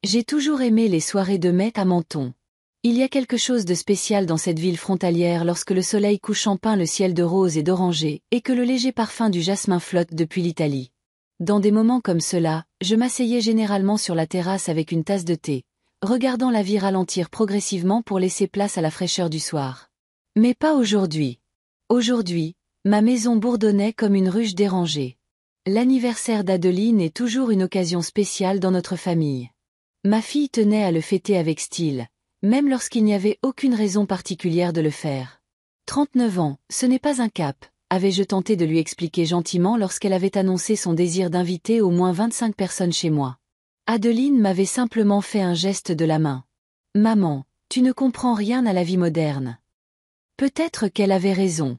J'ai toujours aimé les soirées de mai à Menton. Il y a quelque chose de spécial dans cette ville frontalière lorsque le soleil couchant peint le ciel de rose et d'oranger et que le léger parfum du jasmin flotte depuis l'Italie. Dans des moments comme cela, je m'asseyais généralement sur la terrasse avec une tasse de thé, regardant la vie ralentir progressivement pour laisser place à la fraîcheur du soir. Mais pas aujourd'hui. Aujourd'hui, ma maison bourdonnait comme une ruche dérangée. L'anniversaire d'Adeline est toujours une occasion spéciale dans notre famille. Ma fille tenait à le fêter avec style, même lorsqu'il n'y avait aucune raison particulière de le faire. 39 ans, ce n'est pas un cap, avais-je tenté de lui expliquer gentiment lorsqu'elle avait annoncé son désir d'inviter au moins 25 personnes chez moi. Adeline m'avait simplement fait un geste de la main. « Maman, tu ne comprends rien à la vie moderne. » Peut-être qu'elle avait raison.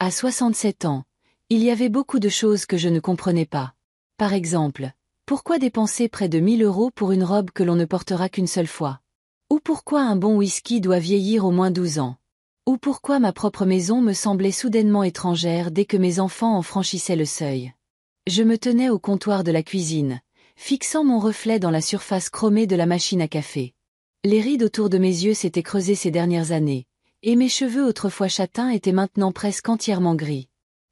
À 67 ans, il y avait beaucoup de choses que je ne comprenais pas. Par exemple, pourquoi dépenser près de 1000 € pour une robe que l'on ne portera qu'une seule fois? Ou pourquoi un bon whisky doit vieillir au moins 12 ans? Ou pourquoi ma propre maison me semblait soudainement étrangère dès que mes enfants en franchissaient le seuil? Je me tenais au comptoir de la cuisine, fixant mon reflet dans la surface chromée de la machine à café. Les rides autour de mes yeux s'étaient creusées ces dernières années, et mes cheveux autrefois châtains étaient maintenant presque entièrement gris.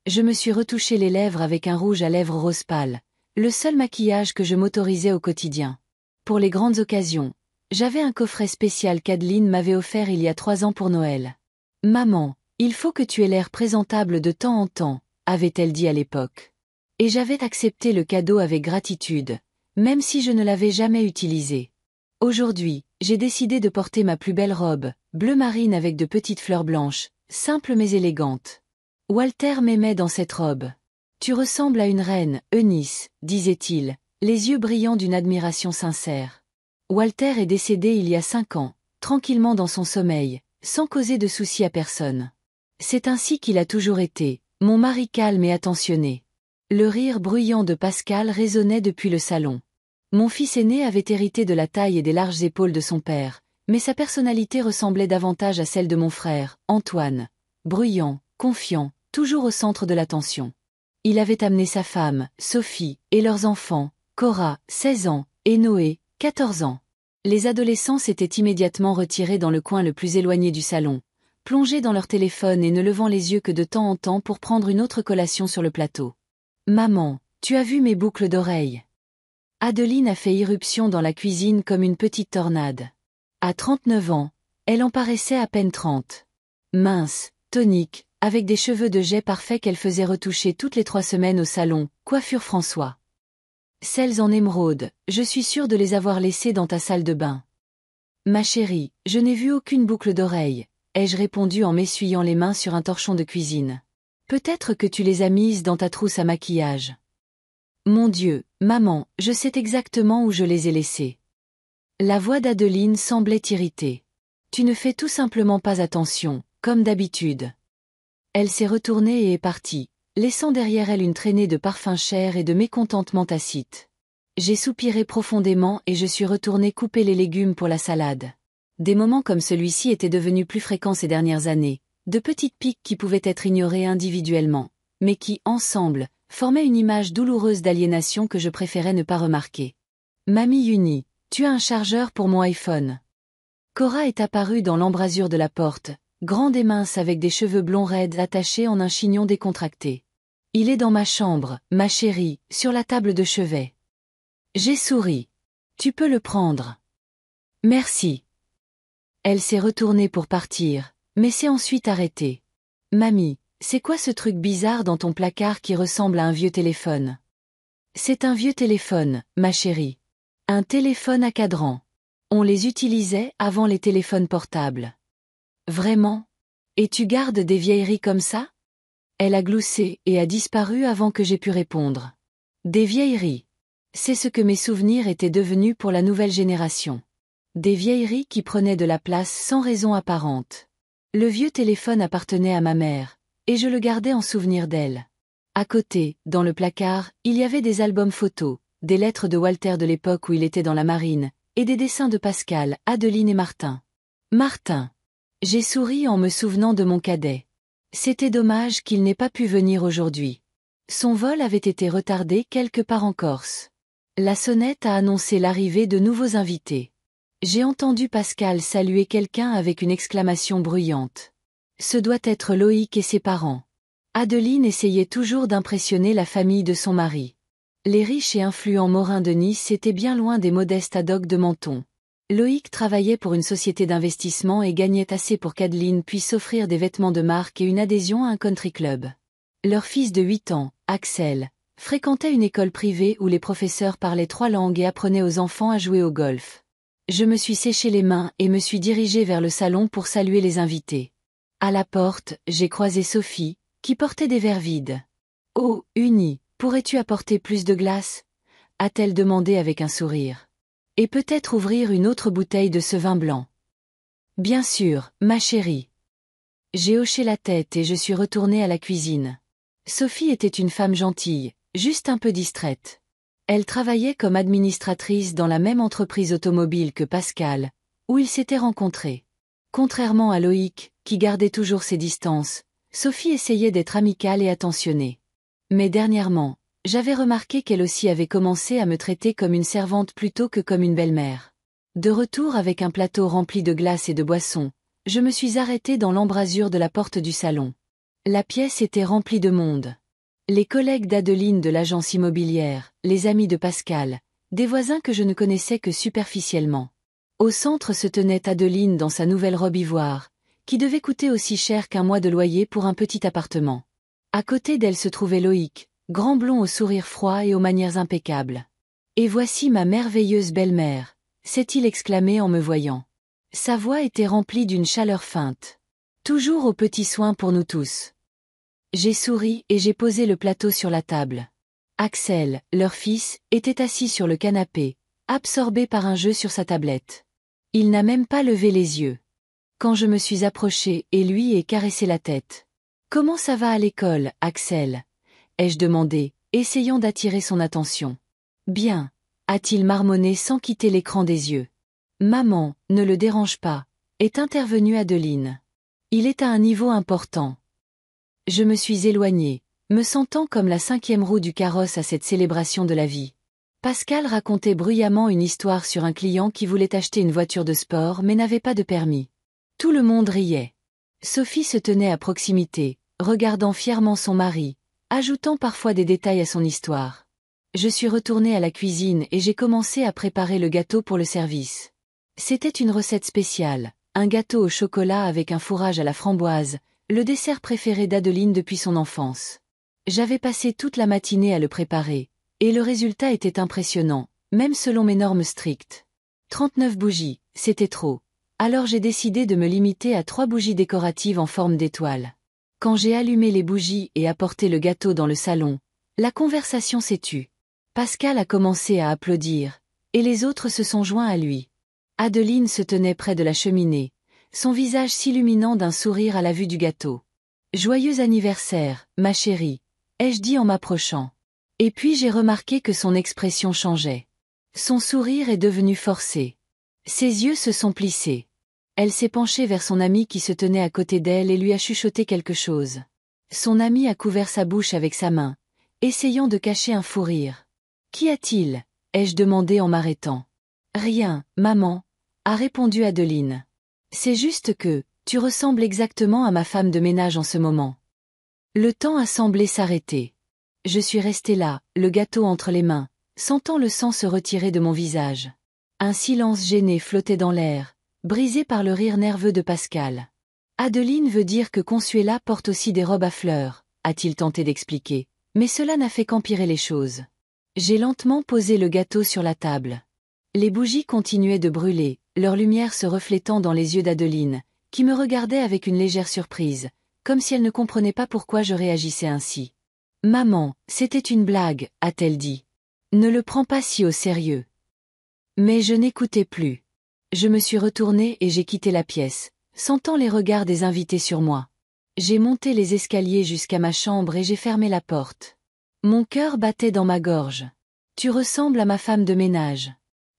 Je me suis retouché les lèvres avec un rouge à lèvres rose pâle, le seul maquillage que je m'autorisais au quotidien. Pour les grandes occasions, j'avais un coffret spécial qu'Adeline m'avait offert il y a 3 ans pour Noël. « Maman, il faut que tu aies l'air présentable de temps en temps », avait-elle dit à l'époque. Et j'avais accepté le cadeau avec gratitude, même si je ne l'avais jamais utilisé. Aujourd'hui, j'ai décidé de porter ma plus belle robe, bleu marine avec de petites fleurs blanches, simple mais élégante. Walter m'aimait dans cette robe. « Tu ressembles à une reine, Eunice », disait-il, les yeux brillants d'une admiration sincère. Walter est décédé il y a 5 ans, tranquillement dans son sommeil, sans causer de soucis à personne. C'est ainsi qu'il a toujours été, mon mari calme et attentionné. Le rire bruyant de Pascal résonnait depuis le salon. Mon fils aîné avait hérité de la taille et des larges épaules de son père, mais sa personnalité ressemblait davantage à celle de mon frère, Antoine. Bruyant, confiant, toujours au centre de l'attention. Il avait amené sa femme, Sophie, et leurs enfants, Cora, 16 ans, et Noé, 14 ans. Les adolescents s'étaient immédiatement retirés dans le coin le plus éloigné du salon, plongés dans leur téléphone et ne levant les yeux que de temps en temps pour prendre une autre collation sur le plateau. « Maman, tu as vu mes boucles d'oreilles ?» Adeline a fait irruption dans la cuisine comme une petite tornade. À 39 ans, elle en paraissait à peine 30. Mince, tonique, avec des cheveux de jet parfaits qu'elle faisait retoucher toutes les 3 semaines au salon, coiffure François. Celles en émeraude, je suis sûre de les avoir laissées dans ta salle de bain. Ma chérie, je n'ai vu aucune boucle d'oreille, ai-je répondu en m'essuyant les mains sur un torchon de cuisine. Peut-être que tu les as mises dans ta trousse à maquillage. Mon Dieu, maman, je sais exactement où je les ai laissées. La voix d'Adeline semblait irritée. Tu ne fais tout simplement pas attention, comme d'habitude. Elle s'est retournée et est partie, laissant derrière elle une traînée de parfums chers et de mécontentement tacite. J'ai soupiré profondément et je suis retournée couper les légumes pour la salade. Des moments comme celui-ci étaient devenus plus fréquents ces dernières années, de petites piques qui pouvaient être ignorées individuellement, mais qui, ensemble, formaient une image douloureuse d'aliénation que je préférais ne pas remarquer. Mamie Uni, tu as un chargeur pour mon iPhone. Cora est apparue dans l'embrasure de la porte, grande et mince avec des cheveux blonds raides attachés en un chignon décontracté. Il est dans ma chambre, ma chérie, sur la table de chevet. J'ai souri. Tu peux le prendre. Merci. Elle s'est retournée pour partir, mais s'est ensuite arrêtée. Mamie, c'est quoi ce truc bizarre dans ton placard qui ressemble à un vieux téléphone? C'est un vieux téléphone, ma chérie. Un téléphone à cadran. On les utilisait avant les téléphones portables. Vraiment? Et tu gardes des vieilleries comme ça? Elle a gloussé et a disparu avant que j'aie pu répondre. Des vieilleries. C'est ce que mes souvenirs étaient devenus pour la nouvelle génération. Des vieilleries qui prenaient de la place sans raison apparente. Le vieux téléphone appartenait à ma mère, et je le gardais en souvenir d'elle. À côté, dans le placard, il y avait des albums photos, des lettres de Walter de l'époque où il était dans la marine, et des dessins de Pascal, Adeline et Martin. Martin. J'ai souri en me souvenant de mon cadet. C'était dommage qu'il n'ait pas pu venir aujourd'hui. Son vol avait été retardé quelque part en Corse. La sonnette a annoncé l'arrivée de nouveaux invités. J'ai entendu Pascal saluer quelqu'un avec une exclamation bruyante. Ce doit être Loïc et ses parents. Adeline essayait toujours d'impressionner la famille de son mari. Les riches et influents Morin de Nice étaient bien loin des modestes Haddock de Menton. Loïc travaillait pour une société d'investissement et gagnait assez pour qu'Adeline puisse s'offrir des vêtements de marque et une adhésion à un country club. Leur fils de 8 ans, Axel, fréquentait une école privée où les professeurs parlaient 3 langues et apprenaient aux enfants à jouer au golf. Je me suis séché les mains et me suis dirigé vers le salon pour saluer les invités. À la porte, j'ai croisé Sophie, qui portait des verres vides. « Oh, Uni, pourrais-tu apporter plus de glace ?» a-t-elle demandé avec un sourire. « Et peut-être ouvrir une autre bouteille de ce vin blanc. »« Bien sûr, ma chérie. » J'ai hoché la tête et je suis retournée à la cuisine. Sophie était une femme gentille, juste un peu distraite. Elle travaillait comme administratrice dans la même entreprise automobile que Pascal, où ils s'étaient rencontrés. Contrairement à Loïc, qui gardait toujours ses distances, Sophie essayait d'être amicale et attentionnée. Mais dernièrement, j'avais remarqué qu'elle aussi avait commencé à me traiter comme une servante plutôt que comme une belle-mère. De retour avec un plateau rempli de glace et de boissons, je me suis arrêtée dans l'embrasure de la porte du salon. La pièce était remplie de monde. Les collègues d'Adeline de l'agence immobilière, les amis de Pascal, des voisins que je ne connaissais que superficiellement. Au centre se tenait Adeline dans sa nouvelle robe ivoire, qui devait coûter aussi cher qu'un mois de loyer pour un petit appartement. À côté d'elle se trouvait Loïc, grand blond au sourire froid et aux manières impeccables. « Et voici ma merveilleuse belle-mère », s'est-il exclamé en me voyant. Sa voix était remplie d'une chaleur feinte. Toujours aux petits soins pour nous tous. J'ai souri et j'ai posé le plateau sur la table. Axel, leur fils, était assis sur le canapé, absorbé par un jeu sur sa tablette. Il n'a même pas levé les yeux. Quand je me suis approchée et lui ai caressé la tête. « Comment ça va à l'école, Axel ?» ai-je demandé, essayant d'attirer son attention. « Bien », a-t-il marmonné sans quitter l'écran des yeux. « Maman, ne le dérange pas », est intervenue Adeline. « Il est à un niveau important. » Je me suis éloignée, me sentant comme la 5e roue du carrosse à cette célébration de la vie. Pascal racontait bruyamment une histoire sur un client qui voulait acheter une voiture de sport mais n'avait pas de permis. Tout le monde riait. Sophie se tenait à proximité, regardant fièrement son mari, ajoutant parfois des détails à son histoire. Je suis retournée à la cuisine et j'ai commencé à préparer le gâteau pour le service. C'était une recette spéciale, un gâteau au chocolat avec un fourrage à la framboise, le dessert préféré d'Adeline depuis son enfance. J'avais passé toute la matinée à le préparer, et le résultat était impressionnant, même selon mes normes strictes. 39 bougies, c'était trop. Alors j'ai décidé de me limiter à 3 bougies décoratives en forme d'étoile. Quand j'ai allumé les bougies et apporté le gâteau dans le salon, la conversation s'est tue. Pascal a commencé à applaudir, et les autres se sont joints à lui. Adeline se tenait près de la cheminée, son visage s'illuminant d'un sourire à la vue du gâteau. « Joyeux anniversaire, ma chérie », ai-je dit en m'approchant. Et puis j'ai remarqué que son expression changeait. Son sourire est devenu forcé. Ses yeux se sont plissés. Elle s'est penchée vers son ami qui se tenait à côté d'elle et lui a chuchoté quelque chose. Son ami a couvert sa bouche avec sa main, essayant de cacher un fou rire. « Qu'y a-t-il » ai-je demandé en m'arrêtant. « Rien, maman », a répondu Adeline. « C'est juste que, tu ressembles exactement à ma femme de ménage en ce moment. » Le temps a semblé s'arrêter. Je suis restée là, le gâteau entre les mains, sentant le sang se retirer de mon visage. Un silence gêné flottait dans l'air, brisé par le rire nerveux de Pascal. « Adeline veut dire que Consuela porte aussi des robes à fleurs », a-t-il tenté d'expliquer, mais cela n'a fait qu'empirer les choses. J'ai lentement posé le gâteau sur la table. Les bougies continuaient de brûler, leur lumière se reflétant dans les yeux d'Adeline, qui me regardait avec une légère surprise, comme si elle ne comprenait pas pourquoi je réagissais ainsi. « Maman, c'était une blague », a-t-elle dit. « Ne le prends pas si au sérieux. » Mais je n'écoutais plus. Je me suis retournée et j'ai quitté la pièce, sentant les regards des invités sur moi. J'ai monté les escaliers jusqu'à ma chambre et j'ai fermé la porte. Mon cœur battait dans ma gorge. « Tu ressembles à ma femme de ménage. »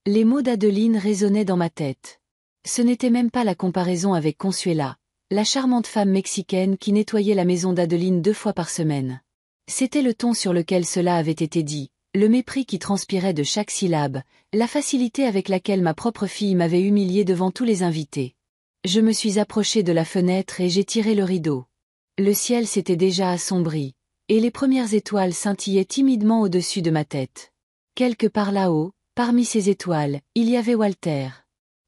Les mots d'Adeline résonnaient dans ma tête. Ce n'était même pas la comparaison avec Consuela, la charmante femme mexicaine qui nettoyait la maison d'Adeline 2 fois par semaine. C'était le ton sur lequel cela avait été dit, Le mépris qui transpirait de chaque syllabe, la facilité avec laquelle ma propre fille m'avait humiliée devant tous les invités. Je me suis approchée de la fenêtre et j'ai tiré le rideau. Le ciel s'était déjà assombri, et les premières étoiles scintillaient timidement au-dessus de ma tête. Quelque part là-haut, parmi ces étoiles, il y avait Walter.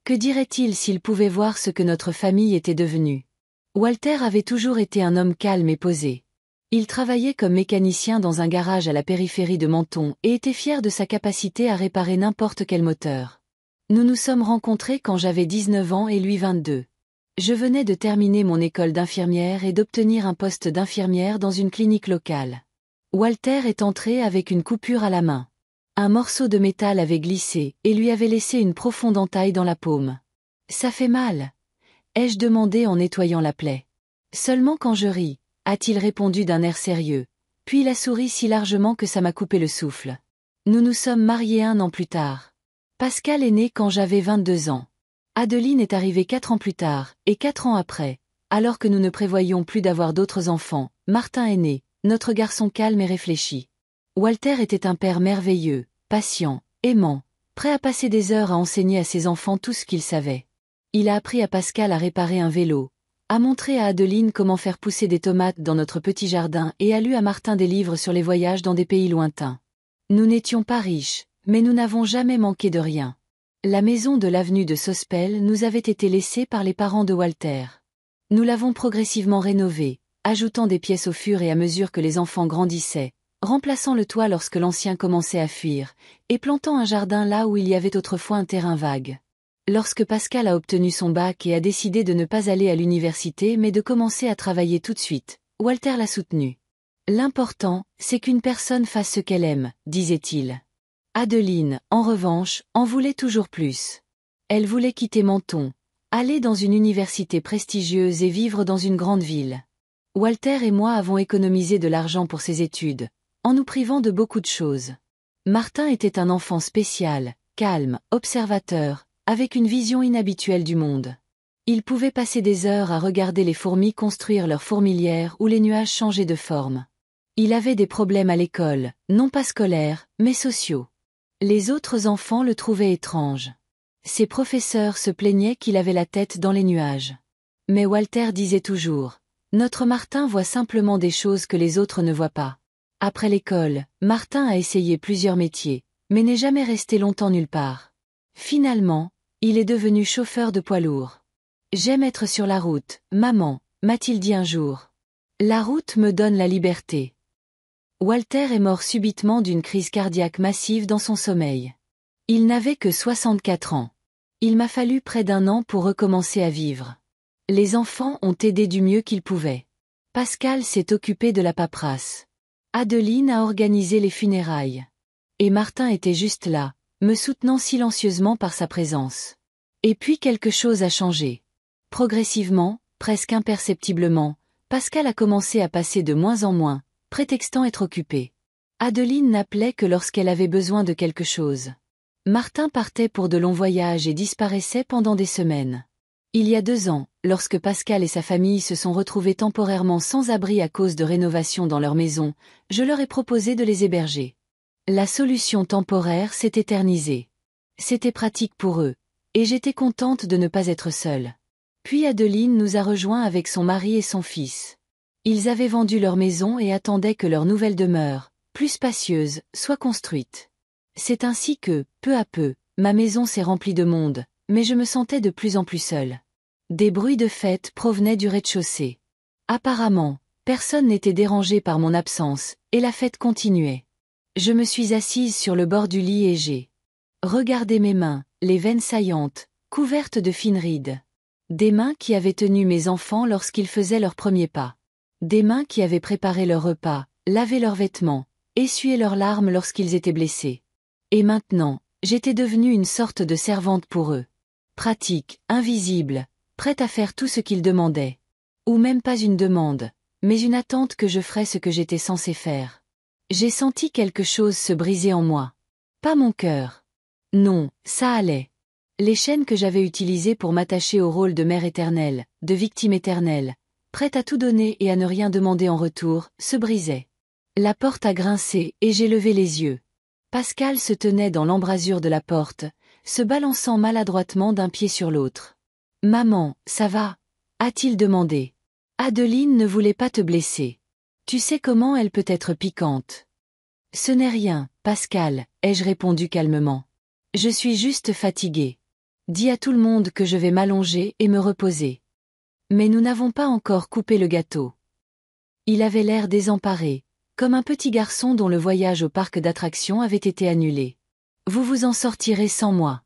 Que dirait-il s'il pouvait voir ce que notre famille était devenue? Walter avait toujours été un homme calme et posé. Il travaillait comme mécanicien dans un garage à la périphérie de Menton et était fier de sa capacité à réparer n'importe quel moteur. Nous nous sommes rencontrés quand j'avais 19 ans et lui 22. Je venais de terminer mon école d'infirmière et d'obtenir un poste d'infirmière dans une clinique locale. Walter est entré avec une coupure à la main. Un morceau de métal avait glissé et lui avait laissé une profonde entaille dans la paume. « Ça fait mal ?» ai-je demandé en nettoyant la plaie. « Seulement quand je ris », a-t-il répondu d'un air sérieux, puis il a souri si largement que ça m'a coupé le souffle. Nous nous sommes mariés 1 an plus tard. Pascal est né quand j'avais 22 ans. Adeline est arrivée 4 ans plus tard, et 4 ans après, alors que nous ne prévoyions plus d'avoir d'autres enfants, Martin est né, notre garçon calme et réfléchi. Walter était un père merveilleux, patient, aimant, prêt à passer des heures à enseigner à ses enfants tout ce qu'il savait. Il a appris à Pascal à réparer un vélo, a montré à Adeline comment faire pousser des tomates dans notre petit jardin et a lu à Martin des livres sur les voyages dans des pays lointains. Nous n'étions pas riches, mais nous n'avons jamais manqué de rien. La maison de l'avenue de Sospel nous avait été laissée par les parents de Walter. Nous l'avons progressivement rénovée, ajoutant des pièces au fur et à mesure que les enfants grandissaient, remplaçant le toit lorsque l'ancien commençait à fuir, et plantant un jardin là où il y avait autrefois un terrain vague. Lorsque Pascal a obtenu son bac et a décidé de ne pas aller à l'université mais de commencer à travailler tout de suite, Walter l'a soutenu. L'important, c'est qu'une personne fasse ce qu'elle aime, disait-il. Adeline, en revanche, en voulait toujours plus. Elle voulait quitter Menton, aller dans une université prestigieuse et vivre dans une grande ville. Walter et moi avons économisé de l'argent pour ses études, en nous privant de beaucoup de choses. Martin était un enfant spécial, calme, observateur, avec une vision inhabituelle du monde. Il pouvait passer des heures à regarder les fourmis construire leurs fourmilières ou les nuages changer de forme. Il avait des problèmes à l'école, non pas scolaires, mais sociaux. Les autres enfants le trouvaient étrange. Ses professeurs se plaignaient qu'il avait la tête dans les nuages. Mais Walter disait toujours, « Notre Martin voit simplement des choses que les autres ne voient pas. » Après l'école, Martin a essayé plusieurs métiers, mais n'est jamais resté longtemps nulle part. Finalement, il est devenu chauffeur de poids lourd. « J'aime être sur la route, maman », m'a-t-il dit un jour. « La route me donne la liberté. » Walter est mort subitement d'une crise cardiaque massive dans son sommeil. Il n'avait que 64 ans. Il m'a fallu près d'1 an pour recommencer à vivre. Les enfants ont aidé du mieux qu'ils pouvaient. Pascal s'est occupé de la paperasse. Adeline a organisé les funérailles. Et Martin était juste là, me soutenant silencieusement par sa présence. Et puis quelque chose a changé. Progressivement, presque imperceptiblement, Pascal a commencé à passer de moins en moins, prétextant être occupé. Adeline n'appelait que lorsqu'elle avait besoin de quelque chose. Martin partait pour de longs voyages et disparaissait pendant des semaines. Il y a 2 ans, lorsque Pascal et sa famille se sont retrouvés temporairement sans abri à cause de rénovations dans leur maison, je leur ai proposé de les héberger. La solution temporaire s'est éternisée. C'était pratique pour eux, et j'étais contente de ne pas être seule. Puis Adeline nous a rejoints avec son mari et son fils. Ils avaient vendu leur maison et attendaient que leur nouvelle demeure, plus spacieuse, soit construite. C'est ainsi que, peu à peu, ma maison s'est remplie de monde, mais je me sentais de plus en plus seule. Des bruits de fête provenaient du rez-de-chaussée. Apparemment, personne n'était dérangé par mon absence, et la fête continuait. Je me suis assise sur le bord du lit et j'ai regardé mes mains, les veines saillantes, couvertes de fines rides. Des mains qui avaient tenu mes enfants lorsqu'ils faisaient leurs premiers pas. Des mains qui avaient préparé leur repas, lavé leurs vêtements, essuyé leurs larmes lorsqu'ils étaient blessés. Et maintenant, j'étais devenue une sorte de servante pour eux. Pratique, invisible, prête à faire tout ce qu'ils demandaient. Ou même pas une demande, mais une attente que je ferais ce que j'étais censée faire. J'ai senti quelque chose se briser en moi. Pas mon cœur. Non, ça allait. Les chaînes que j'avais utilisées pour m'attacher au rôle de mère éternelle, de victime éternelle, prête à tout donner et à ne rien demander en retour, se brisaient. La porte a grincé et j'ai levé les yeux. Pascal se tenait dans l'embrasure de la porte, se balançant maladroitement d'un pied sur l'autre. « Maman, ça va ?» a-t-il demandé. « Adeline ne voulait pas te blesser. Tu sais comment elle peut être piquante. »« Ce n'est rien, Pascal, » ai-je répondu calmement. « Je suis juste fatiguée. Dis à tout le monde que je vais m'allonger et me reposer. » Mais nous n'avons pas encore coupé le gâteau. Il avait l'air désemparé, comme un petit garçon dont le voyage au parc d'attractions avait été annulé. « Vous vous en sortirez sans moi. »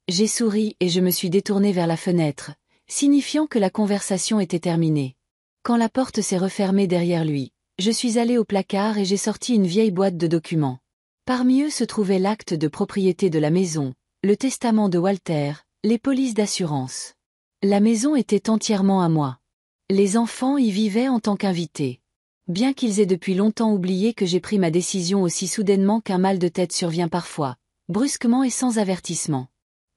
J'ai souri et je me suis détournée vers la fenêtre, signifiant que la conversation était terminée. Quand la porte s'est refermée derrière lui, je suis allée au placard et j'ai sorti une vieille boîte de documents. Parmi eux se trouvait l'acte de propriété de la maison, le testament de Walter, les polices d'assurance. La maison était entièrement à moi. Les enfants y vivaient en tant qu'invités. Bien qu'ils aient depuis longtemps oublié que j'ai pris ma décision aussi soudainement qu'un mal de tête survient parfois, brusquement et sans avertissement.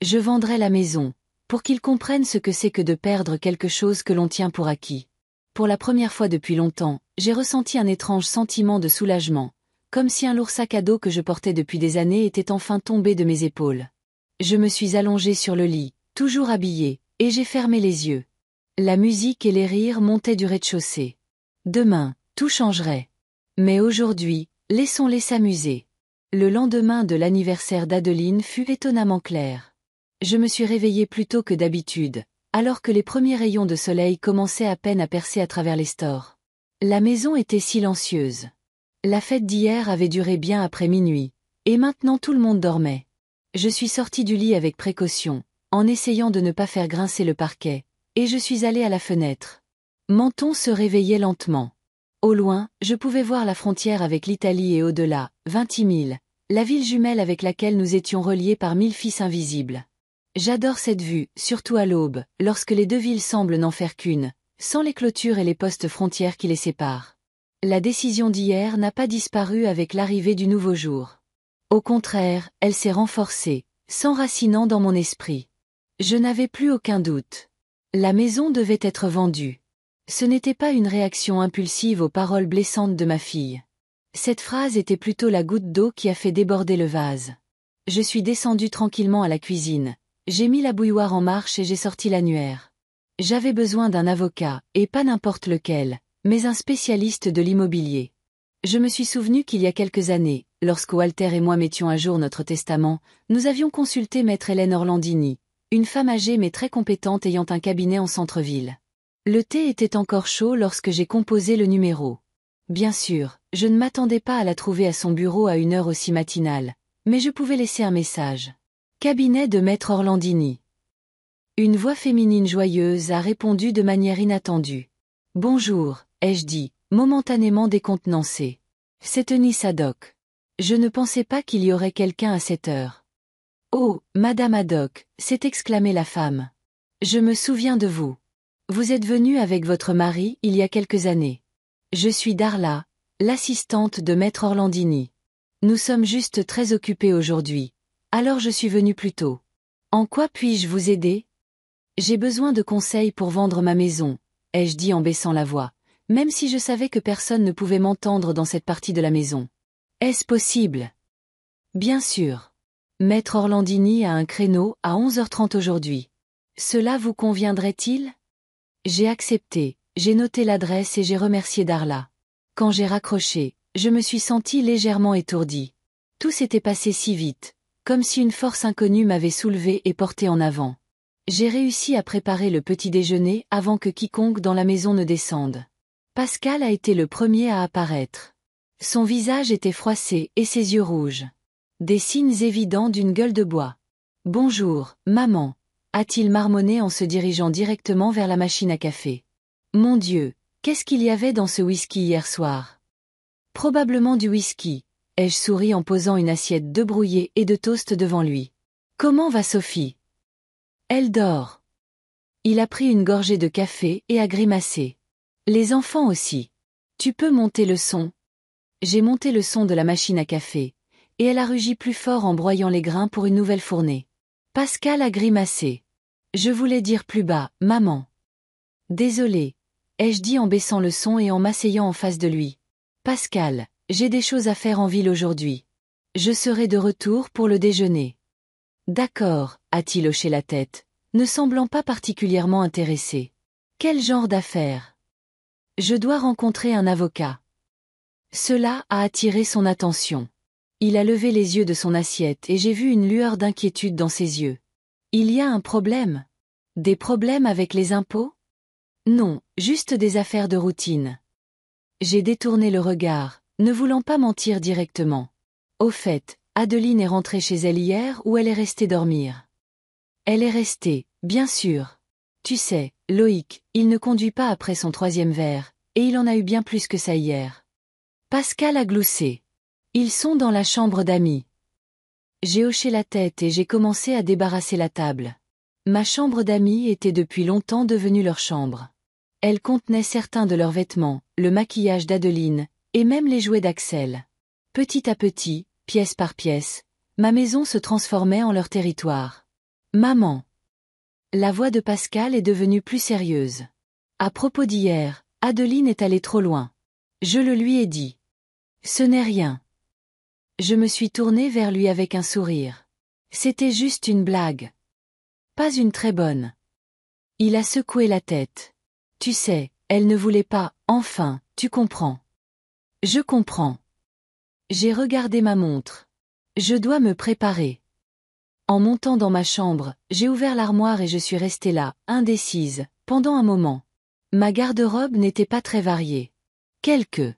Je vendrais la maison, pour qu'ils comprennent ce que c'est que de perdre quelque chose que l'on tient pour acquis. Pour la première fois depuis longtemps, j'ai ressenti un étrange sentiment de soulagement, comme si un lourd sac à dos que je portais depuis des années était enfin tombé de mes épaules. Je me suis allongée sur le lit, toujours habillée, et j'ai fermé les yeux. La musique et les rires montaient du rez-de-chaussée. Demain, tout changerait. Mais aujourd'hui, laissons-les s'amuser. Le lendemain de l'anniversaire d'Adeline fut étonnamment clair. Je me suis réveillée plus tôt que d'habitude, alors que les premiers rayons de soleil commençaient à peine à percer à travers les stores. La maison était silencieuse. La fête d'hier avait duré bien après minuit, et maintenant tout le monde dormait. Je suis sortie du lit avec précaution, en essayant de ne pas faire grincer le parquet, et je suis allée à la fenêtre. Menton se réveillait lentement. Au loin, je pouvais voir la frontière avec l'Italie et au-delà, Vintimille, la ville jumelle avec laquelle nous étions reliés par 1000 fils invisibles. J'adore cette vue, surtout à l'aube, lorsque les deux villes semblent n'en faire qu'une, sans les clôtures et les postes frontières qui les séparent. La décision d'hier n'a pas disparu avec l'arrivée du nouveau jour. Au contraire, elle s'est renforcée, s'enracinant dans mon esprit. Je n'avais plus aucun doute. La maison devait être vendue. Ce n'était pas une réaction impulsive aux paroles blessantes de ma fille. Cette phrase était plutôt la goutte d'eau qui a fait déborder le vase. Je suis descendue tranquillement à la cuisine. J'ai mis la bouilloire en marche et j'ai sorti l'annuaire. J'avais besoin d'un avocat, et pas n'importe lequel, mais un spécialiste de l'immobilier. Je me suis souvenu qu'il y a quelques années, lorsque Walter et moi mettions à jour notre testament, nous avions consulté maître Hélène Orlandini, une femme âgée mais très compétente ayant un cabinet en centre-ville. Le thé était encore chaud lorsque j'ai composé le numéro. Bien sûr, je ne m'attendais pas à la trouver à son bureau à une heure aussi matinale, mais je pouvais laisser un message. Cabinet de maître Orlandini. Une voix féminine joyeuse a répondu de manière inattendue. Bonjour, ai-je dit, momentanément décontenancé. C'est Eunice Haddock. Je ne pensais pas qu'il y aurait quelqu'un à cette heure. Oh, Madame Haddock, s'est exclamée la femme. Je me souviens de vous. Vous êtes venue avec votre mari il y a quelques années. Je suis Darla, l'assistante de maître Orlandini. Nous sommes juste très occupés aujourd'hui, alors je suis venue plus tôt. En quoi puis-je vous aider? J'ai besoin de conseils pour vendre ma maison, ai-je dit en baissant la voix, même si je savais que personne ne pouvait m'entendre dans cette partie de la maison. Est-ce possible? Bien sûr. Maître Orlandini a un créneau à 11h30 aujourd'hui. Cela vous conviendrait-il? J'ai accepté, j'ai noté l'adresse et j'ai remercié Darla. Quand j'ai raccroché, je me suis sentie légèrement étourdie. Tout s'était passé si vite, comme si une force inconnue m'avait soulevée et portée en avant. J'ai réussi à préparer le petit déjeuner avant que quiconque dans la maison ne descende. Pascal a été le premier à apparaître. Son visage était froissé et ses yeux rouges. Des signes évidents d'une gueule de bois. « Bonjour, maman », a-t-il marmonné en se dirigeant directement vers la machine à café. « Mon Dieu, qu'est-ce qu'il y avait dans ce whisky hier soir ?» Probablement du whisky, ai-je souri en posant une assiette de brouillé et de toast devant lui. « Comment va Sophie ?» Elle dort. Il a pris une gorgée de café et a grimacé. Les enfants aussi. Tu peux monter le son? J'ai monté le son de la machine à café, et elle a rugi plus fort en broyant les grains pour une nouvelle fournée. Pascal a grimacé. Je voulais dire plus bas, maman. Désolé, ai-je dit en baissant le son et en m'asseyant en face de lui. Pascal, j'ai des choses à faire en ville aujourd'hui. Je serai de retour pour le déjeuner. D'accord, a-t-il hoché la tête, ne semblant pas particulièrement intéressé. Quel genre d'affaire? Je dois rencontrer un avocat. Cela a attiré son attention. Il a levé les yeux de son assiette et j'ai vu une lueur d'inquiétude dans ses yeux. Il y a un problème? Des problèmes avec les impôts? Non, juste des affaires de routine. J'ai détourné le regard, ne voulant pas mentir directement. Au fait, Adeline est rentrée chez elle hier ou elle est restée dormir? Elle est restée, bien sûr. Tu sais, Loïc, il ne conduit pas après son 3e verre, et il en a eu bien plus que ça hier. Pascal a gloussé. Ils sont dans la chambre d'amis. J'ai hoché la tête et j'ai commencé à débarrasser la table. Ma chambre d'amis était depuis longtemps devenue leur chambre. Elle contenait certains de leurs vêtements, le maquillage d'Adeline, et même les jouets d'Axel. Petit à petit, pièce par pièce, ma maison se transformait en leur territoire. Maman. La voix de Pascal est devenue plus sérieuse. À propos d'hier, Adeline est allée trop loin. Je le lui ai dit. Ce n'est rien. Je me suis tournée vers lui avec un sourire. C'était juste une blague. Pas une très bonne. Il a secoué la tête. Tu sais, elle ne voulait pas, enfin, tu comprends. Je comprends. J'ai regardé ma montre. Je dois me préparer. En montant dans ma chambre, j'ai ouvert l'armoire et je suis restée là, indécise, pendant un moment. Ma garde-robe n'était pas très variée. Quelques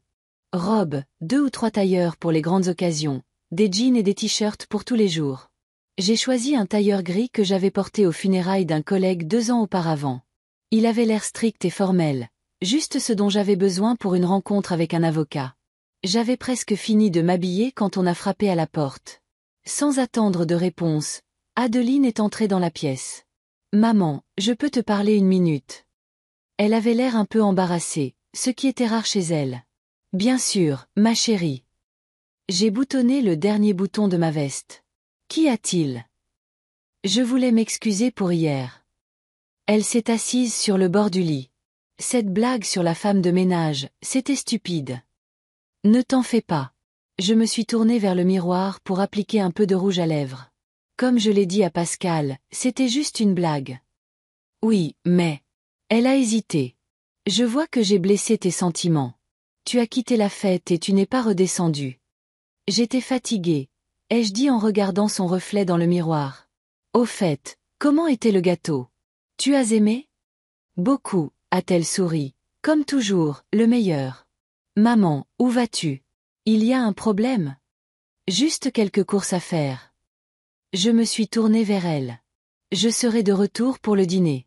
robes, 2 ou 3 tailleurs pour les grandes occasions, des jeans et des t-shirts pour tous les jours. J'ai choisi un tailleur gris que j'avais porté aux funérailles d'un collègue 2 ans auparavant. Il avait l'air strict et formel, juste ce dont j'avais besoin pour une rencontre avec un avocat. J'avais presque fini de m'habiller quand on a frappé à la porte. Sans attendre de réponse, Adeline est entrée dans la pièce. « Maman, je peux te parler une minute ?» Elle avait l'air un peu embarrassée, ce qui était rare chez elle. « Bien sûr, ma chérie. » J'ai boutonné le dernier bouton de ma veste. « Qu'y a-t-il ? » Je voulais m'excuser pour hier. Elle s'est assise sur le bord du lit. Cette blague sur la femme de ménage, c'était stupide. Ne t'en fais pas. Je me suis tournée vers le miroir pour appliquer un peu de rouge à lèvres. Comme je l'ai dit à Pascal, c'était juste une blague. Oui, mais... Elle a hésité. Je vois que j'ai blessé tes sentiments. Tu as quitté la fête et tu n'es pas redescendu. J'étais fatiguée, ai-je dit en regardant son reflet dans le miroir. Au fait, comment était le gâteau? Tu as aimé? Beaucoup, a-t-elle souri. Comme toujours, le meilleur. Maman, où vas-tu? Il y a un problème? Juste quelques courses à faire. Je me suis tournée vers elle. Je serai de retour pour le dîner.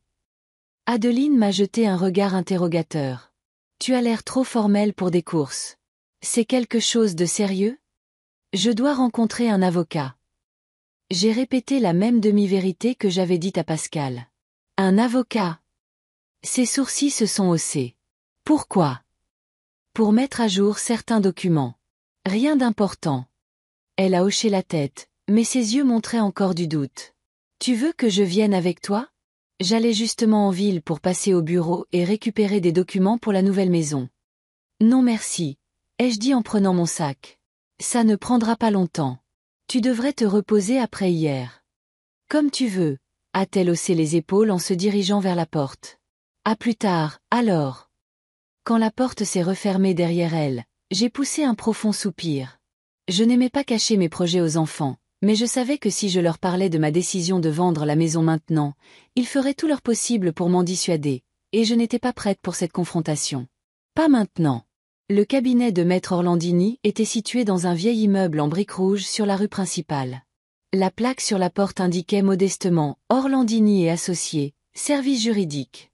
Adeline m'a jeté un regard interrogateur. Tu as l'air trop formelle pour des courses. C'est quelque chose de sérieux? Je dois rencontrer un avocat. J'ai répété la même demi-vérité que j'avais dite à Pascal. Un avocat? Ses sourcils se sont haussés. Pourquoi? Pour mettre à jour certains documents. Rien d'important. Elle a hoché la tête, mais ses yeux montraient encore du doute. Tu veux que je vienne avec toi? J'allais justement en ville pour passer au bureau et récupérer des documents pour la nouvelle maison. Non merci, ai-je dit en prenant mon sac. Ça ne prendra pas longtemps. Tu devrais te reposer après hier. Comme tu veux, a-t-elle haussé les épaules en se dirigeant vers la porte. À plus tard, alors. Quand la porte s'est refermée derrière elle, j'ai poussé un profond soupir. Je n'aimais pas cacher mes projets aux enfants, mais je savais que si je leur parlais de ma décision de vendre la maison maintenant, ils feraient tout leur possible pour m'en dissuader, et je n'étais pas prête pour cette confrontation. Pas maintenant. Le cabinet de Maître Orlandini était situé dans un vieil immeuble en briques rouges sur la rue principale. La plaque sur la porte indiquait modestement « Orlandini et associés, service juridique ».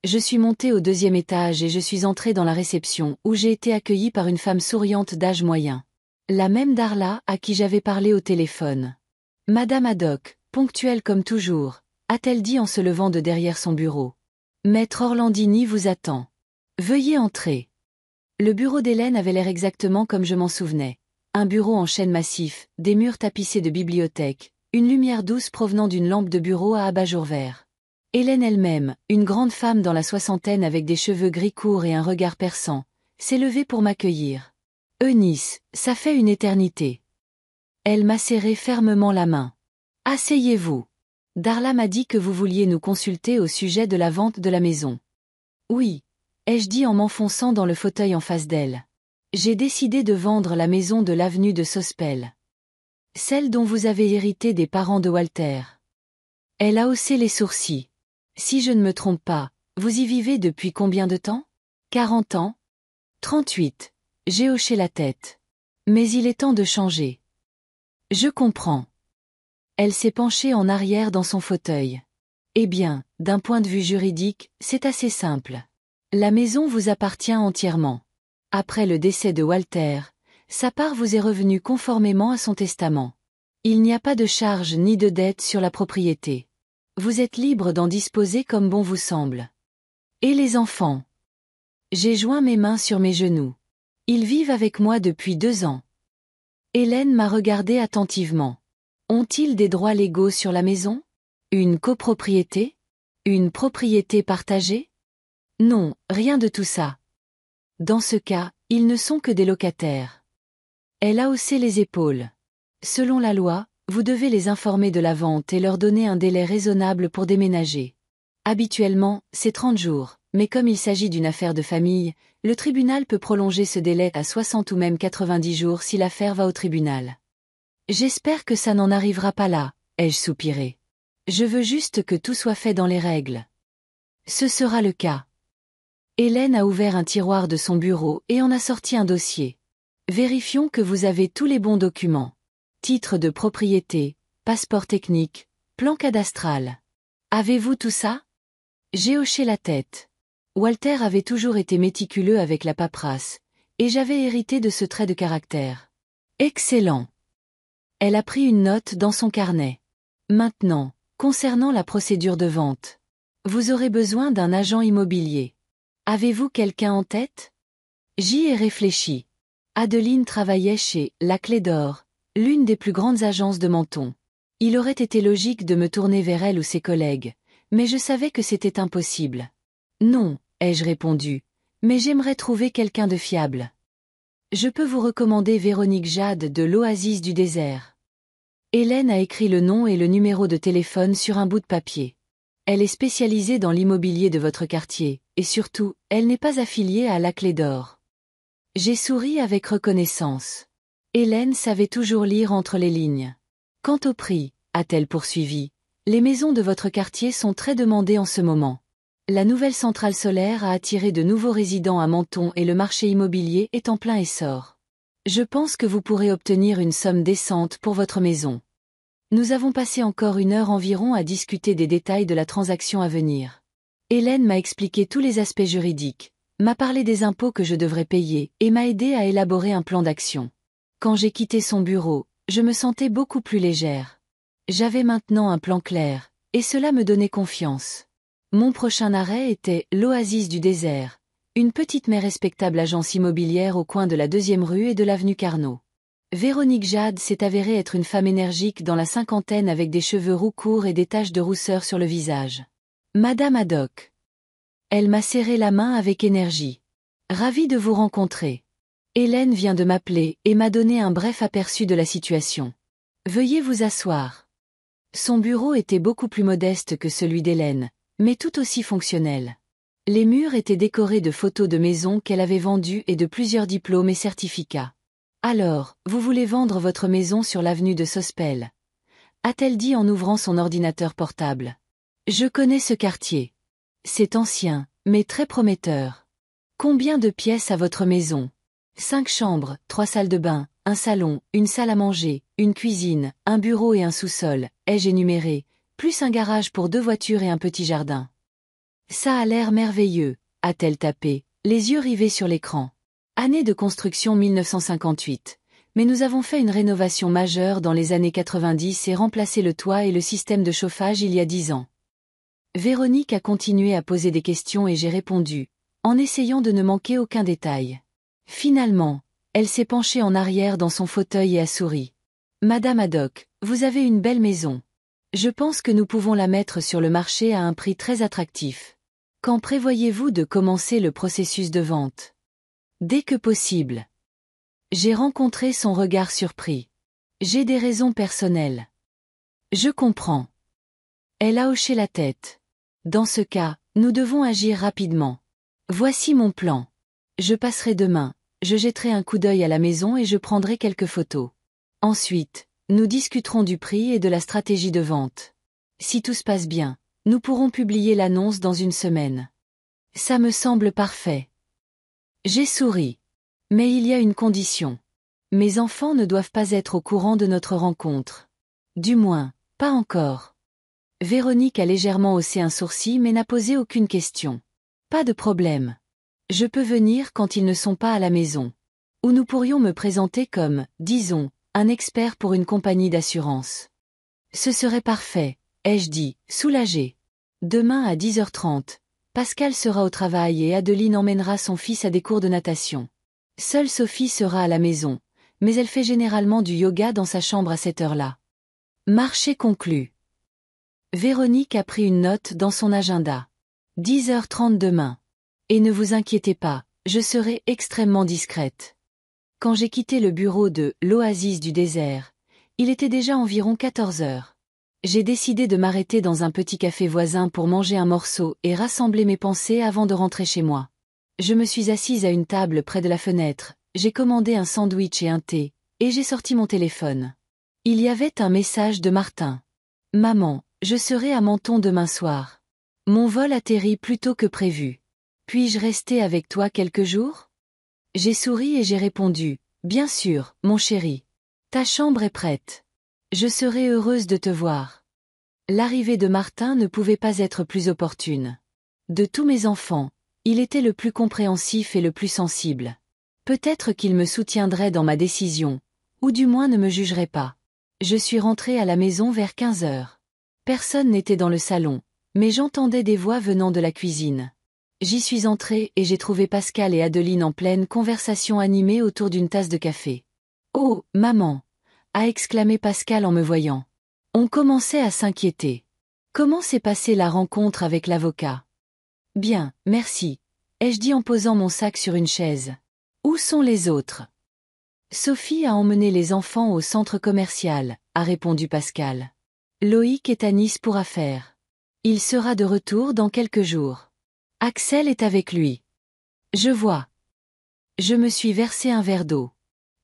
Je suis montée au 2e étage et je suis entrée dans la réception où j'ai été accueillie par une femme souriante d'âge moyen. La même Darla à qui j'avais parlé au téléphone. « Madame Haddock, ponctuelle comme toujours », a-t-elle dit en se levant de derrière son bureau. « Maître Orlandini vous attend. Veuillez entrer. » Le bureau d'Hélène avait l'air exactement comme je m'en souvenais. Un bureau en chêne massif, des murs tapissés de bibliothèque, une lumière douce provenant d'une lampe de bureau à abat-jour vert. Hélène elle-même, une grande femme dans la soixantaine avec des cheveux gris courts et un regard perçant, s'est levée pour m'accueillir. « Eunice, ça fait une éternité. Elle m'a serré fermement la main. Asseyez-vous. Darla m'a dit que vous vouliez nous consulter au sujet de la vente de la maison. Oui, ai-je dit en m'enfonçant dans le fauteuil en face d'elle. J'ai décidé de vendre la maison de l'avenue de Sospel. Celle dont vous avez hérité des parents de Walter. Elle a haussé les sourcils. Si je ne me trompe pas, vous y vivez depuis combien de temps? 40 ans? 38. J'ai hoché la tête. Mais il est temps de changer. Je comprends. Elle s'est penchée en arrière dans son fauteuil. Eh bien, d'un point de vue juridique, c'est assez simple. La maison vous appartient entièrement. Après le décès de Walter, sa part vous est revenue conformément à son testament. Il n'y a pas de charge ni de dette sur la propriété. Vous êtes libre d'en disposer comme bon vous semble. Et les enfants? J'ai joint mes mains sur mes genoux. Ils vivent avec moi depuis 2 ans. Hélène m'a regardé attentivement. Ont-ils des droits légaux sur la maison? Une copropriété? Une propriété partagée? Non, rien de tout ça. Dans ce cas, ils ne sont que des locataires. Elle a haussé les épaules. Selon la loi, vous devez les informer de la vente et leur donner un délai raisonnable pour déménager. Habituellement, c'est 30 jours, mais comme il s'agit d'une affaire de famille, le tribunal peut prolonger ce délai à 60 ou même 90 jours si l'affaire va au tribunal. J'espère que ça n'en arrivera pas là, ai-je soupiré. Je veux juste que tout soit fait dans les règles. Ce sera le cas. Hélène a ouvert un tiroir de son bureau et en a sorti un dossier. Vérifions que vous avez tous les bons documents. Titre de propriété, passeport technique, plan cadastral. Avez-vous tout ça? J'ai hoché la tête. Walter avait toujours été méticuleux avec la paperasse, et j'avais hérité de ce trait de caractère. Excellent. Elle a pris une note dans son carnet. Maintenant, concernant la procédure de vente. Vous aurez besoin d'un agent immobilier. Avez-vous quelqu'un en tête? J'y ai réfléchi. Adeline travaillait chez La Clé d'Or, l'une des plus grandes agences de Menton. Il aurait été logique de me tourner vers elle ou ses collègues, mais je savais que c'était impossible. Non, ai-je répondu, mais j'aimerais trouver quelqu'un de fiable. Je peux vous recommander Véronique Jade de l'Oasis du désert. Hélène a écrit le nom et le numéro de téléphone sur un bout de papier. Elle est spécialisée dans l'immobilier de votre quartier, et surtout, elle n'est pas affiliée à La Clé d'Or. J'ai souri avec reconnaissance. Hélène savait toujours lire entre les lignes. Quant au prix, a-t-elle poursuivi, les maisons de votre quartier sont très demandées en ce moment. La nouvelle centrale solaire a attiré de nouveaux résidents à Menton et le marché immobilier est en plein essor. Je pense que vous pourrez obtenir une somme décente pour votre maison. Nous avons passé encore 1 heure environ à discuter des détails de la transaction à venir. Hélène m'a expliqué tous les aspects juridiques, m'a parlé des impôts que je devrais payer et m'a aidé à élaborer un plan d'action. Quand j'ai quitté son bureau, je me sentais beaucoup plus légère. J'avais maintenant un plan clair, et cela me donnait confiance. Mon prochain arrêt était l'Oasis du désert, une petite mais respectable agence immobilière au coin de la 2e rue et de l'avenue Carnot. Véronique Jade s'est avérée être une femme énergique dans la cinquantaine avec des cheveux roux courts et des taches de rousseur sur le visage. Madame Haddock. Elle m'a serré la main avec énergie. Ravie de vous rencontrer. Hélène vient de m'appeler et m'a donné un bref aperçu de la situation. Veuillez vous asseoir. Son bureau était beaucoup plus modeste que celui d'Hélène, mais tout aussi fonctionnel. Les murs étaient décorés de photos de maisons qu'elle avait vendues et de plusieurs diplômes et certificats. Alors, vous voulez vendre votre maison sur l'avenue de Sospel? A-t-elle dit en ouvrant son ordinateur portable. Je connais ce quartier. C'est ancien, mais très prometteur. Combien de pièces a votre maison? 5 chambres, 3 salles de bain, un salon, une salle à manger, une cuisine, un bureau et un sous-sol, ai-je énuméré, plus un garage pour 2 voitures et un petit jardin. Ça a l'air merveilleux, a-t-elle tapé, les yeux rivés sur l'écran. Année de construction 1958. Mais nous avons fait une rénovation majeure dans les années 90 et remplacé le toit et le système de chauffage il y a 10 ans. Véronique a continué à poser des questions et j'ai répondu, en essayant de ne manquer aucun détail. Finalement, elle s'est penchée en arrière dans son fauteuil et a souri. Madame Haddock, vous avez une belle maison. Je pense que nous pouvons la mettre sur le marché à un prix très attractif. Quand prévoyez-vous de commencer le processus de vente? Dès que possible. J'ai rencontré son regard surpris. J'ai des raisons personnelles. Je comprends. Elle a hoché la tête. Dans ce cas, nous devons agir rapidement. Voici mon plan. Je passerai demain, je jetterai un coup d'œil à la maison et je prendrai quelques photos. Ensuite, nous discuterons du prix et de la stratégie de vente. Si tout se passe bien, nous pourrons publier l'annonce dans une semaine. Ça me semble parfait. J'ai souri. Mais il y a une condition. Mes enfants ne doivent pas être au courant de notre rencontre. Du moins, pas encore. Véronique a légèrement haussé un sourcil mais n'a posé aucune question. Pas de problème. Je peux venir quand ils ne sont pas à la maison. Ou nous pourrions me présenter comme, disons, un expert pour une compagnie d'assurance. Ce serait parfait, ai-je dit, soulagé. Demain à 10h30, Pascal sera au travail et Adeline emmènera son fils à des cours de natation. Seule Sophie sera à la maison, mais elle fait généralement du yoga dans sa chambre à cette heure-là. Marché conclu. Véronique a pris une note dans son agenda. 10h30 demain. Et ne vous inquiétez pas, je serai extrêmement discrète. Quand j'ai quitté le bureau de l'Oasis du désert, il était déjà environ 14h. J'ai décidé de m'arrêter dans un petit café voisin pour manger un morceau et rassembler mes pensées avant de rentrer chez moi. Je me suis assise à une table près de la fenêtre, j'ai commandé un sandwich et un thé, et j'ai sorti mon téléphone. Il y avait un message de Martin. Maman, je serai à Menton demain soir. Mon vol atterrit plus tôt que prévu. Puis-je rester avec toi quelques jours? J'ai souri et j'ai répondu, bien sûr, mon chéri. Ta chambre est prête. Je serai heureuse de te voir. L'arrivée de Martin ne pouvait pas être plus opportune. De tous mes enfants, il était le plus compréhensif et le plus sensible. Peut-être qu'il me soutiendrait dans ma décision, ou du moins ne me jugerait pas. Je suis rentrée à la maison vers 15h. Personne n'était dans le salon, mais j'entendais des voix venant de la cuisine. J'y suis entrée et j'ai trouvé Pascal et Adeline en pleine conversation animée autour d'une tasse de café. « Oh, maman !» a exclamé Pascal en me voyant. On commençait à s'inquiéter. Comment s'est passée la rencontre avec l'avocat? Bien, merci, ai-je dit en posant mon sac sur une chaise. Où sont les autres? Sophie a emmené les enfants au centre commercial, a répondu Pascal. Loïc est à Nice pour affaires. Il sera de retour dans quelques jours. Axel est avec lui. Je vois. Je me suis versé un verre d'eau.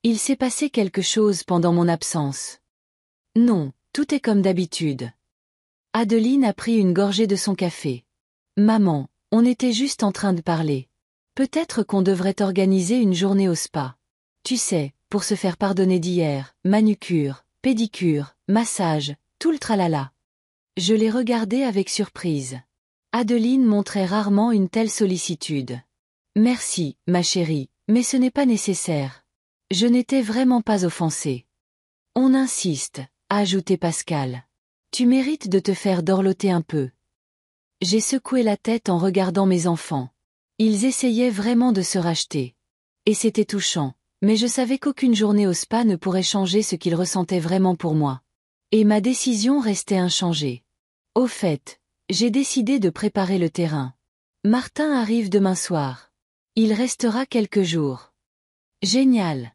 Il s'est passé quelque chose pendant mon absence. Non, tout est comme d'habitude. Adeline a pris une gorgée de son café. Maman, on était juste en train de parler. Peut-être qu'on devrait organiser une journée au spa. Tu sais, pour se faire pardonner d'hier, manucure, pédicure, massage, tout le tralala. Je l'ai regardé avec surprise. Adeline montrait rarement une telle sollicitude. Merci, ma chérie, mais ce n'est pas nécessaire. Je n'étais vraiment pas offensée. On insiste, a ajouté Pascal. Tu mérites de te faire dorloter un peu. J'ai secoué la tête en regardant mes enfants. Ils essayaient vraiment de se racheter. Et c'était touchant, mais je savais qu'aucune journée au spa ne pourrait changer ce qu'ils ressentaient vraiment pour moi. Et ma décision restait inchangée. Au fait, j'ai décidé de préparer le terrain. Martin arrive demain soir. Il restera quelques jours. Génial.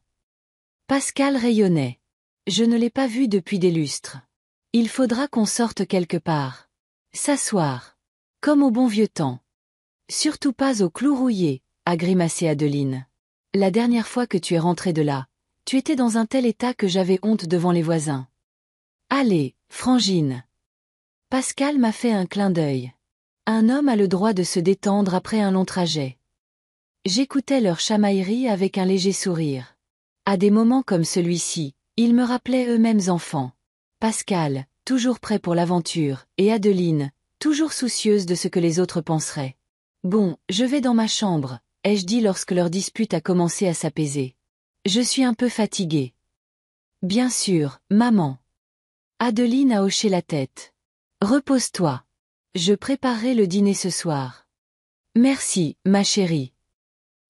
Pascal rayonnait. Je ne l'ai pas vu depuis des lustres. Il faudra qu'on sorte quelque part. S'asseoir. Comme au bon vieux temps. Surtout pas au clou rouillé, a grimacé Adeline. La dernière fois que tu es rentrée de là, tu étais dans un tel état que j'avais honte devant les voisins. Allez, Frangine. Pascal m'a fait un clin d'œil. Un homme a le droit de se détendre après un long trajet. J'écoutais leur chamaillerie avec un léger sourire. À des moments comme celui-ci, ils me rappelaient eux-mêmes enfants. Pascal, toujours prêt pour l'aventure, et Adeline, toujours soucieuse de ce que les autres penseraient. Bon, je vais dans ma chambre, ai-je dit lorsque leur dispute a commencé à s'apaiser. Je suis un peu fatiguée. Bien sûr, maman. Adeline a hoché la tête. Repose-toi. Je préparerai le dîner ce soir. Merci, ma chérie.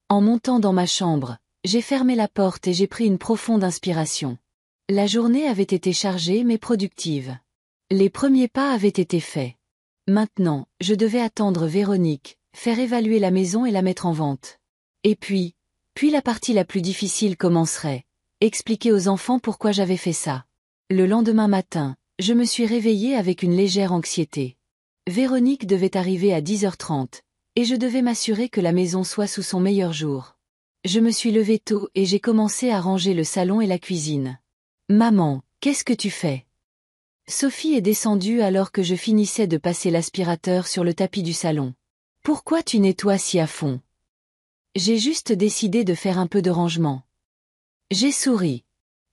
En montant dans ma chambre, j'ai fermé la porte et j'ai pris une profonde inspiration. La journée avait été chargée mais productive. Les premiers pas avaient été faits. Maintenant, je devais attendre Véronique, faire évaluer la maison et la mettre en vente. Et puis la partie la plus difficile commencerait, expliquer aux enfants pourquoi j'avais fait ça. Le lendemain matin, je me suis réveillée avec une légère anxiété. Véronique devait arriver à 10h30, et je devais m'assurer que la maison soit sous son meilleur jour. Je me suis levée tôt et j'ai commencé à ranger le salon et la cuisine. Maman, qu'est-ce que tu fais? Sophie est descendue alors que je finissais de passer l'aspirateur sur le tapis du salon. Pourquoi tu nettoies si à fond? J'ai juste décidé de faire un peu de rangement. J'ai souri.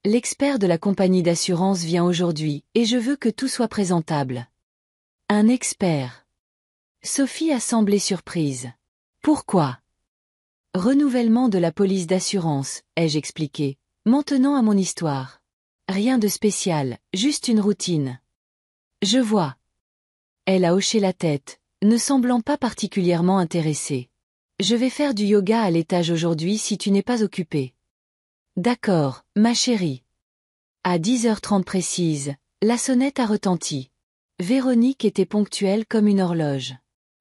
L'expert de la compagnie d'assurance vient aujourd'hui et je veux que tout soit présentable. Un expert. Sophie a semblé surprise. Pourquoi? Renouvellement de la police d'assurance, ai-je expliqué, m'en tenant à mon histoire. Rien de spécial, juste une routine. Je vois. Elle a hoché la tête, ne semblant pas particulièrement intéressée. Je vais faire du yoga à l'étage aujourd'hui si tu n'es pas occupée. D'accord, ma chérie. À 10h30 précise, la sonnette a retenti. Véronique était ponctuelle comme une horloge.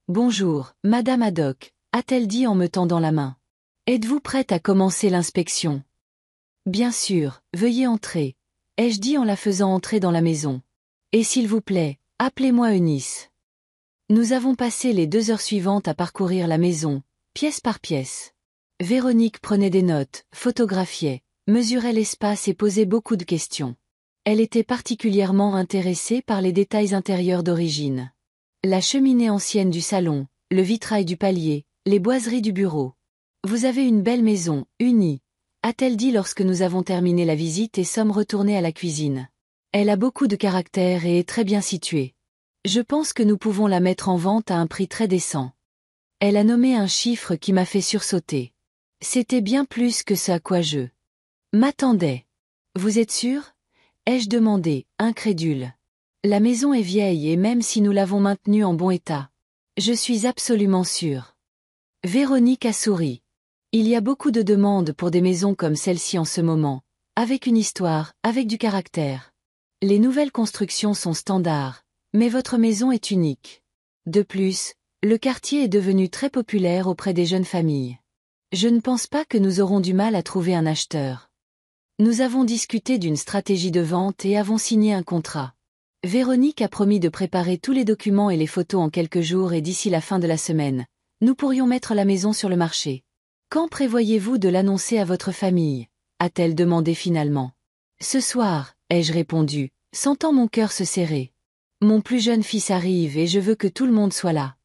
Bonjour, Madame Haddock, a-t-elle dit en me tendant la main. Êtes-vous prête à commencer l'inspection? Bien sûr, veuillez entrer, ai-je dit en la faisant entrer dans la maison. Et s'il vous plaît, appelez-moi Eunice. Nous avons passé les 2 heures suivantes à parcourir la maison, pièce par pièce. Véronique prenait des notes, photographiait, mesurait l'espace et posait beaucoup de questions. Elle était particulièrement intéressée par les détails intérieurs d'origine. La cheminée ancienne du salon, le vitrail du palier, les boiseries du bureau. Vous avez une belle maison, unie, a-t-elle dit lorsque nous avons terminé la visite et sommes retournés à la cuisine. Elle a beaucoup de caractère et est très bien située. Je pense que nous pouvons la mettre en vente à un prix très décent. Elle a nommé un chiffre qui m'a fait sursauter. C'était bien plus que ce à quoi je m'attendais. Vous êtes sûr? Ai-je demandé, incrédule. La maison est vieille et même si nous l'avons maintenue en bon état. Je suis absolument sûre. Véronique a souri. Il y a beaucoup de demandes pour des maisons comme celle-ci en ce moment, avec une histoire, avec du caractère. Les nouvelles constructions sont standards, mais votre maison est unique. De plus, le quartier est devenu très populaire auprès des jeunes familles. Je ne pense pas que nous aurons du mal à trouver un acheteur. Nous avons discuté d'une stratégie de vente et avons signé un contrat. Véronique a promis de préparer tous les documents et les photos en quelques jours et d'ici la fin de la semaine, nous pourrions mettre la maison sur le marché. Quand prévoyez-vous de l'annoncer à votre famille? A-t-elle demandé finalement. Ce soir, ai-je répondu, sentant mon cœur se serrer. Mon plus jeune fils arrive et je veux que tout le monde soit là.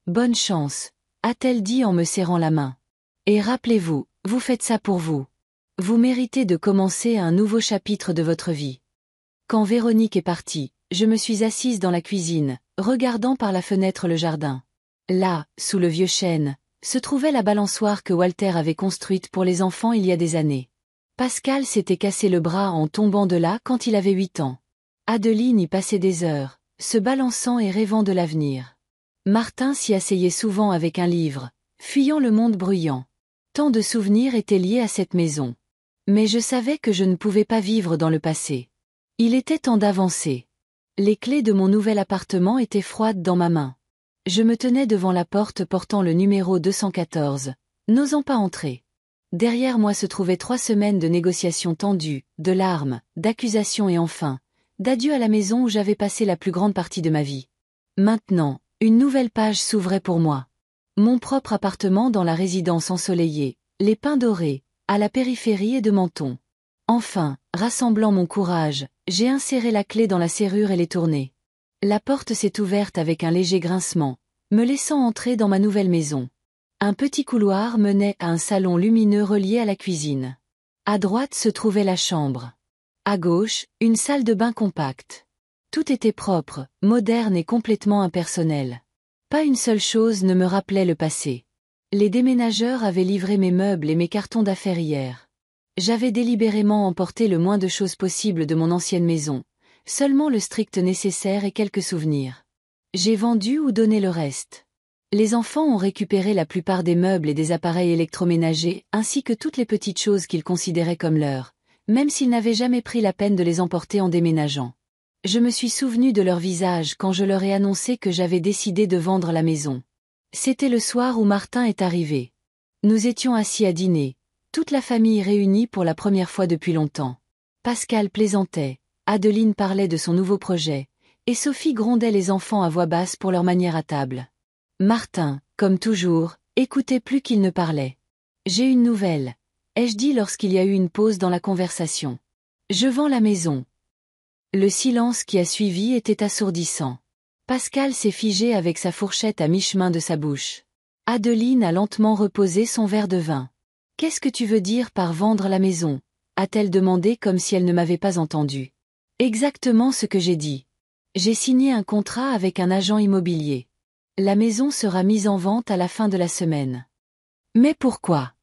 Bonne chance, a-t-elle dit en me serrant la main. Et rappelez-vous, vous faites ça pour vous. Vous méritez de commencer un nouveau chapitre de votre vie. Quand Véronique est partie, je me suis assise dans la cuisine, regardant par la fenêtre le jardin. Là, sous le vieux chêne, se trouvait la balançoire que Walter avait construite pour les enfants il y a des années. Pascal s'était cassé le bras en tombant de là quand il avait 8 ans. Adeline y passait des heures, se balançant et rêvant de l'avenir. Martin s'y asseyait souvent avec un livre, fuyant le monde bruyant. Tant de souvenirs étaient liés à cette maison. Mais je savais que je ne pouvais pas vivre dans le passé. Il était temps d'avancer. Les clés de mon nouvel appartement étaient froides dans ma main. Je me tenais devant la porte portant le numéro 214, n'osant pas entrer. Derrière moi se trouvaient 3 semaines de négociations tendues, de larmes, d'accusations et enfin, d'adieu à la maison où j'avais passé la plus grande partie de ma vie. Maintenant, une nouvelle page s'ouvrait pour moi. Mon propre appartement dans la résidence ensoleillée, les pins dorés, à la périphérie et de Menton. Enfin, rassemblant mon courage, j'ai inséré la clé dans la serrure et l'ai tournée. La porte s'est ouverte avec un léger grincement, me laissant entrer dans ma nouvelle maison. Un petit couloir menait à un salon lumineux relié à la cuisine. À droite se trouvait la chambre. À gauche, une salle de bain compacte. Tout était propre, moderne et complètement impersonnel. Pas une seule chose ne me rappelait le passé. Les déménageurs avaient livré mes meubles et mes cartons d'affaires hier. J'avais délibérément emporté le moins de choses possible de mon ancienne maison, seulement le strict nécessaire et quelques souvenirs. J'ai vendu ou donné le reste. Les enfants ont récupéré la plupart des meubles et des appareils électroménagers ainsi que toutes les petites choses qu'ils considéraient comme leurs, même s'ils n'avaient jamais pris la peine de les emporter en déménageant. Je me suis souvenu de leur visage quand je leur ai annoncé que j'avais décidé de vendre la maison. C'était le soir où Martin est arrivé. Nous étions assis à dîner, Toute la famille réunie pour la première fois depuis longtemps. Pascal plaisantait, Adeline parlait de son nouveau projet, et Sophie grondait les enfants à voix basse pour leur manière à table. Martin, comme toujours, écoutait plus qu'il ne parlait. « J'ai une nouvelle », ai-je dit lorsqu'il y a eu une pause dans la conversation. « Je vends la maison. » Le silence qui a suivi était assourdissant. Pascal s'est figé avec sa fourchette à mi-chemin de sa bouche. Adeline a lentement reposé son verre de vin. « Qu'est-ce que tu veux dire par vendre la maison ?» a-t-elle demandé comme si elle ne m'avait pas entendu. « Exactement ce que j'ai dit. J'ai signé un contrat avec un agent immobilier. La maison sera mise en vente à la fin de la semaine. » Mais pourquoi?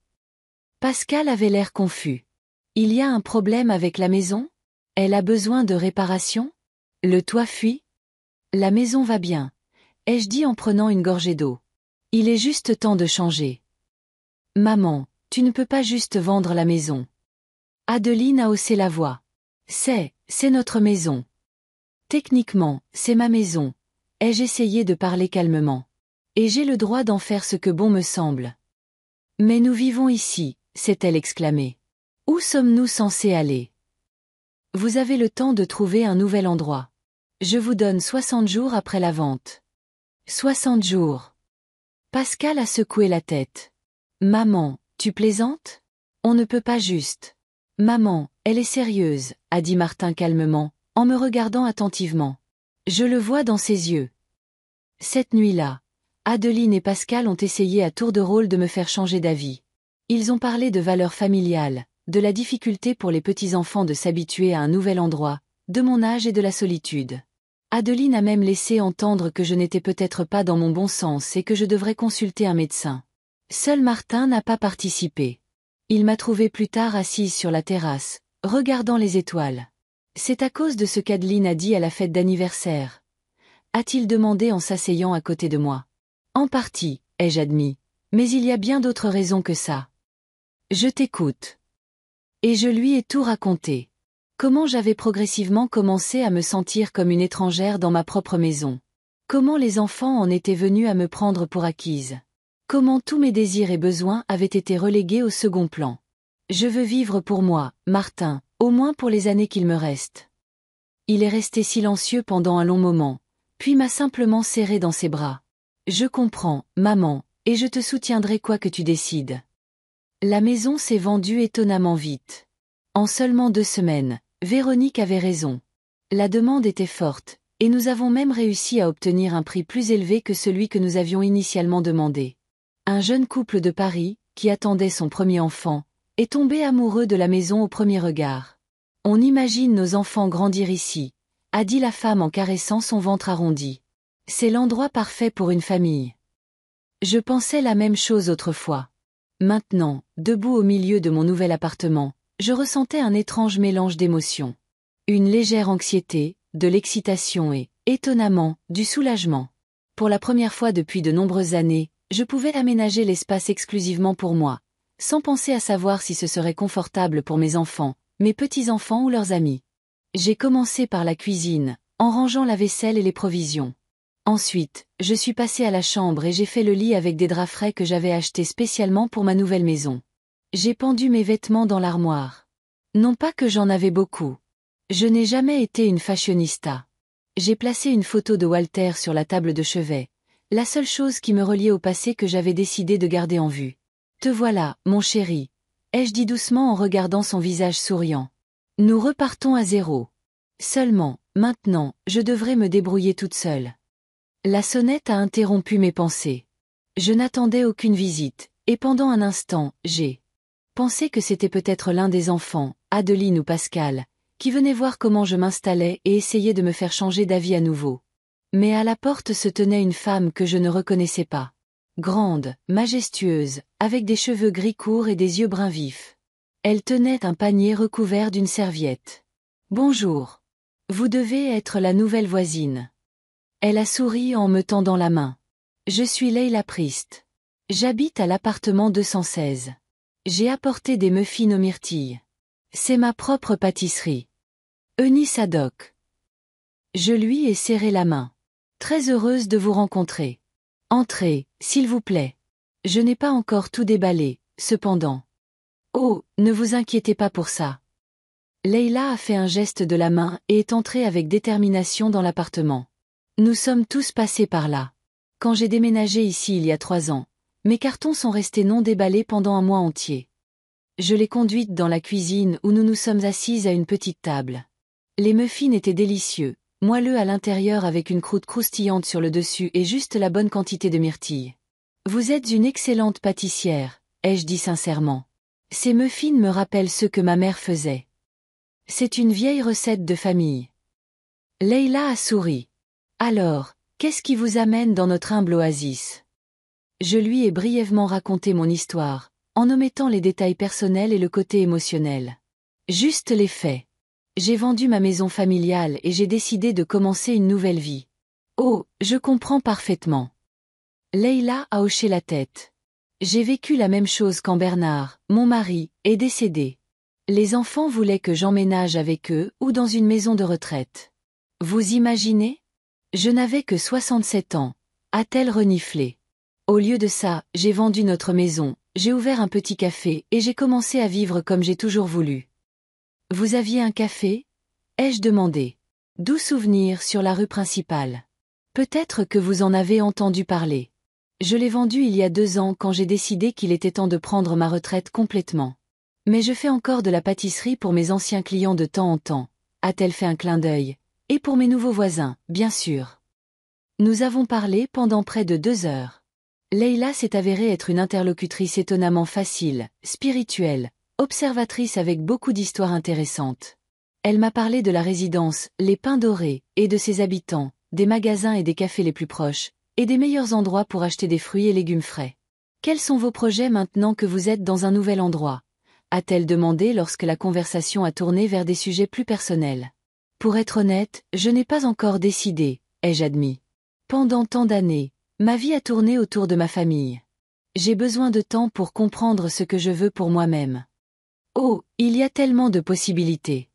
Pascal avait l'air confus. Il y a un problème avec la maison? Elle a besoin de réparation? Le toit fuit? La maison va bien, ai-je dit en prenant une gorgée d'eau. Il est juste temps de changer. Maman, tu ne peux pas juste vendre la maison. Adeline a haussé la voix. C'est notre maison. Techniquement, c'est ma maison, ai-je essayé de parler calmement. Et j'ai le droit d'en faire ce que bon me semble. Mais nous vivons ici, s'est-elle exclamée. Où sommes-nous censés aller? Vous avez le temps de trouver un nouvel endroit. Je vous donne 60 jours après la vente. 60 jours. Pascal a secoué la tête. Maman, tu plaisantes? On ne peut pas juste. Maman, elle est sérieuse, a dit Martin calmement, en me regardant attentivement. Je le vois dans ses yeux. Cette nuit-là, Adeline et Pascal ont essayé à tour de rôle de me faire changer d'avis. Ils ont parlé de valeurs familiales, de la difficulté pour les petits-enfants de s'habituer à un nouvel endroit, de mon âge et de la solitude. Adeline a même laissé entendre que je n'étais peut-être pas dans mon bon sens et que je devrais consulter un médecin. Seul Martin n'a pas participé. Il m'a trouvée plus tard assise sur la terrasse, regardant les étoiles. C'est à cause de ce qu'Adeline a dit à la fête d'anniversaire, a-t-il demandé en s'asseyant à côté de moi. En partie, ai-je admis, mais il y a bien d'autres raisons que ça. Je t'écoute. Et je lui ai tout raconté. Comment j'avais progressivement commencé à me sentir comme une étrangère dans ma propre maison. Comment les enfants en étaient venus à me prendre pour acquise. Comment tous mes désirs et besoins avaient été relégués au second plan. Je veux vivre pour moi, Martin, au moins pour les années qu'il me reste. Il est resté silencieux pendant un long moment, puis m'a simplement serré dans ses bras. Je comprends, maman, et je te soutiendrai quoi que tu décides. La maison s'est vendue étonnamment vite. En seulement 2 semaines, Véronique avait raison. La demande était forte, et nous avons même réussi à obtenir un prix plus élevé que celui que nous avions initialement demandé. Un jeune couple de Paris, qui attendait son premier enfant, est tombé amoureux de la maison au premier regard. On imagine nos enfants grandir ici, a dit la femme en caressant son ventre arrondi. C'est l'endroit parfait pour une famille. Je pensais la même chose autrefois. Maintenant, debout au milieu de mon nouvel appartement, je ressentais un étrange mélange d'émotions. Une légère anxiété, de l'excitation et, étonnamment, du soulagement. Pour la première fois depuis de nombreuses années, je pouvais aménager l'espace exclusivement pour moi, sans penser à savoir si ce serait confortable pour mes enfants, mes petits-enfants ou leurs amis. J'ai commencé par la cuisine, en rangeant la vaisselle et les provisions. Ensuite, je suis passée à la chambre et j'ai fait le lit avec des draps frais que j'avais achetés spécialement pour ma nouvelle maison. J'ai pendu mes vêtements dans l'armoire. Non pas que j'en avais beaucoup. Je n'ai jamais été une fashionista. J'ai placé une photo de Walter sur la table de chevet, la seule chose qui me reliait au passé que j'avais décidé de garder en vue. Te voilà, mon chéri, ai-je dit doucement en regardant son visage souriant. Nous repartons à zéro. Seulement, maintenant, je devrais me débrouiller toute seule. La sonnette a interrompu mes pensées. Je n'attendais aucune visite, et pendant un instant, j'ai pensé que c'était peut-être l'un des enfants, Adeline ou Pascal, qui venait voir comment je m'installais et essayait de me faire changer d'avis à nouveau. Mais à la porte se tenait une femme que je ne reconnaissais pas. Grande, majestueuse, avec des cheveux gris courts et des yeux bruns vifs. Elle tenait un panier recouvert d'une serviette. « Bonjour. Vous devez être la nouvelle voisine. » Elle a souri en me tendant la main. « Je suis Leila Priest. J'habite à l'appartement 216. J'ai apporté des muffins aux myrtilles. C'est ma propre pâtisserie. Eunice Haddock. » Je lui ai serré la main. « Très heureuse de vous rencontrer. Entrez, s'il vous plaît. Je n'ai pas encore tout déballé, cependant. » Oh, ne vous inquiétez pas pour ça. Leïla a fait un geste de la main et est entrée avec détermination dans l'appartement. Nous sommes tous passés par là. Quand j'ai déménagé ici il y a 3 ans, mes cartons sont restés non déballés pendant un mois entier. Je l'ai conduite dans la cuisine où nous nous sommes assises à une petite table. Les muffins étaient délicieux, moelleux à l'intérieur avec une croûte croustillante sur le dessus et juste la bonne quantité de myrtille. Vous êtes une excellente pâtissière, ai-je dit sincèrement. Ces muffins me rappellent ceux que ma mère faisait. C'est une vieille recette de famille. Leïla a souri. Alors, qu'est-ce qui vous amène dans notre humble oasis? Je lui ai brièvement raconté mon histoire, en omettant les détails personnels et le côté émotionnel. Juste les faits. J'ai vendu ma maison familiale et j'ai décidé de commencer une nouvelle vie. Oh, je comprends parfaitement. Leïla a hoché la tête. J'ai vécu la même chose quand Bernard, mon mari, est décédé. Les enfants voulaient que j'emménage avec eux ou dans une maison de retraite. Vous imaginez? Je n'avais que 67 ans, a-t-elle reniflé. Au lieu de ça, j'ai vendu notre maison, j'ai ouvert un petit café et j'ai commencé à vivre comme j'ai toujours voulu. Vous aviez un café? Ai-je demandé. Doux souvenir sur la rue principale. Peut-être que vous en avez entendu parler. Je l'ai vendu il y a 2 ans quand j'ai décidé qu'il était temps de prendre ma retraite complètement. Mais je fais encore de la pâtisserie pour mes anciens clients de temps en temps, a-t-elle fait un clin d'œil, et pour mes nouveaux voisins, bien sûr. Nous avons parlé pendant près de 2 heures. Leïla s'est avérée être une interlocutrice étonnamment facile, spirituelle, observatrice avec beaucoup d'histoires intéressantes. Elle m'a parlé de la résidence, les Pins Dorés, et de ses habitants, des magasins et des cafés les plus proches, et des meilleurs endroits pour acheter des fruits et légumes frais. Quels sont vos projets maintenant que vous êtes dans un nouvel endroit? A-t-elle demandé lorsque la conversation a tourné vers des sujets plus personnels. Pour être honnête, je n'ai pas encore décidé, ai-je admis. Pendant tant d'années, ma vie a tourné autour de ma famille. J'ai besoin de temps pour comprendre ce que je veux pour moi-même. Oh, il y a tellement de possibilités.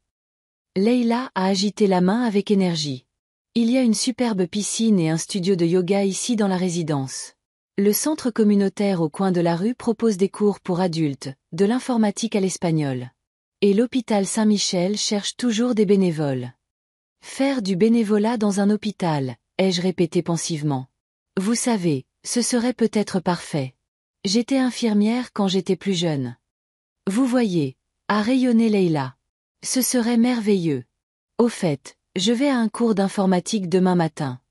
Leïla a agité la main avec énergie. Il y a une superbe piscine et un studio de yoga ici dans la résidence. Le centre communautaire au coin de la rue propose des cours pour adultes, de l'informatique à l'espagnol. Et l'hôpital Saint-Michel cherche toujours des bénévoles. Faire du bénévolat dans un hôpital, ai-je répété pensivement. Vous savez, ce serait peut-être parfait. J'étais infirmière quand j'étais plus jeune. Vous voyez, a rayonné Leïla. Ce serait merveilleux. Au fait, je vais à un cours d'informatique demain matin.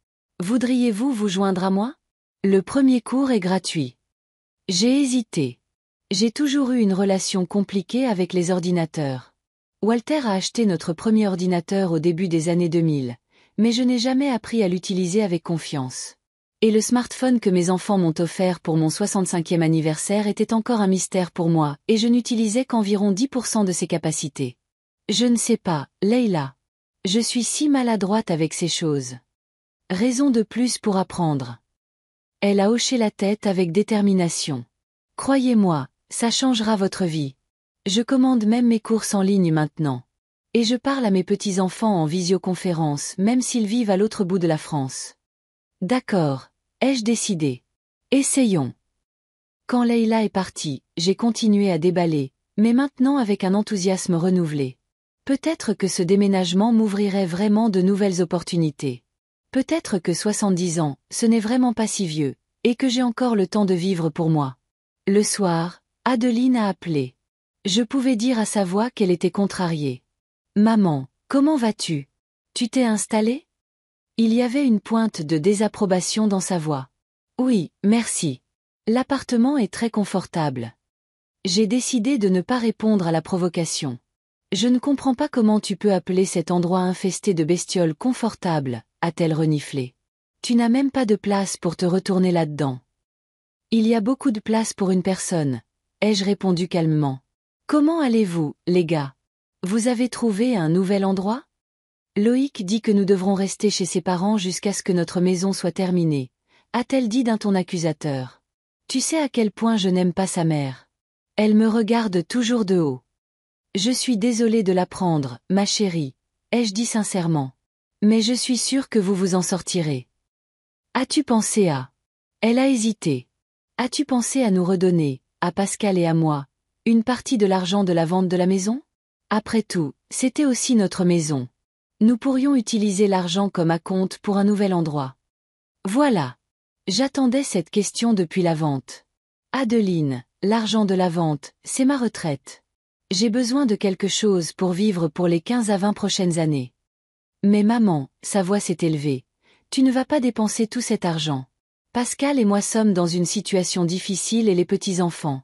Voudriez-vous vous joindre à moi? Le premier cours est gratuit. J'ai hésité. J'ai toujours eu une relation compliquée avec les ordinateurs. Walter a acheté notre premier ordinateur au début des années 2000, mais je n'ai jamais appris à l'utiliser avec confiance. Et le smartphone que mes enfants m'ont offert pour mon 65e anniversaire était encore un mystère pour moi, et je n'utilisais qu'environ 10% de ses capacités. Je ne sais pas, Leïla. Je suis si maladroite avec ces choses. Raison de plus pour apprendre. Elle a hoché la tête avec détermination. Croyez-moi, ça changera votre vie. Je commande même mes courses en ligne maintenant. Et je parle à mes petits-enfants en visioconférence même s'ils vivent à l'autre bout de la France. D'accord, ai-je décidé. Essayons. Quand Leïla est partie, j'ai continué à déballer, mais maintenant avec un enthousiasme renouvelé. Peut-être que ce déménagement m'ouvrirait vraiment de nouvelles opportunités. Peut-être que 70 ans, ce n'est vraiment pas si vieux, et que j'ai encore le temps de vivre pour moi. Le soir, Adeline a appelé. Je pouvais dire à sa voix qu'elle était contrariée. Maman, comment vas-tu? Tu t'es installée? Il y avait une pointe de désapprobation dans sa voix. Oui, merci. L'appartement est très confortable. J'ai décidé de ne pas répondre à la provocation. Je ne comprends pas comment tu peux appeler cet endroit infesté de bestioles confortable, a-t-elle reniflé. Tu n'as même pas de place pour te retourner là-dedans. Il y a beaucoup de place pour une personne, ai-je répondu calmement. Comment allez-vous, les gars? Vous avez trouvé un nouvel endroit? Loïc dit que nous devrons rester chez ses parents jusqu'à ce que notre maison soit terminée, a-t-elle dit d'un ton accusateur. Tu sais à quel point je n'aime pas sa mère. Elle me regarde toujours de haut. Je suis désolée de l'apprendre, ma chérie, ai-je dit sincèrement. Mais je suis sûre que vous vous en sortirez. As-tu pensé à... Elle a hésité. As-tu pensé à nous redonner, à Pascal et à moi, Une partie de l'argent de la vente de la maison? Après tout, c'était aussi notre maison. Nous pourrions utiliser l'argent comme acompte pour un nouvel endroit. Voilà. J'attendais cette question depuis la vente. Adeline, l'argent de la vente, c'est ma retraite. J'ai besoin de quelque chose pour vivre pour les 15 à 20 prochaines années. Mais maman, sa voix s'est élevée. Tu ne vas pas dépenser tout cet argent. Pascal et moi sommes dans une situation difficile et les petits-enfants.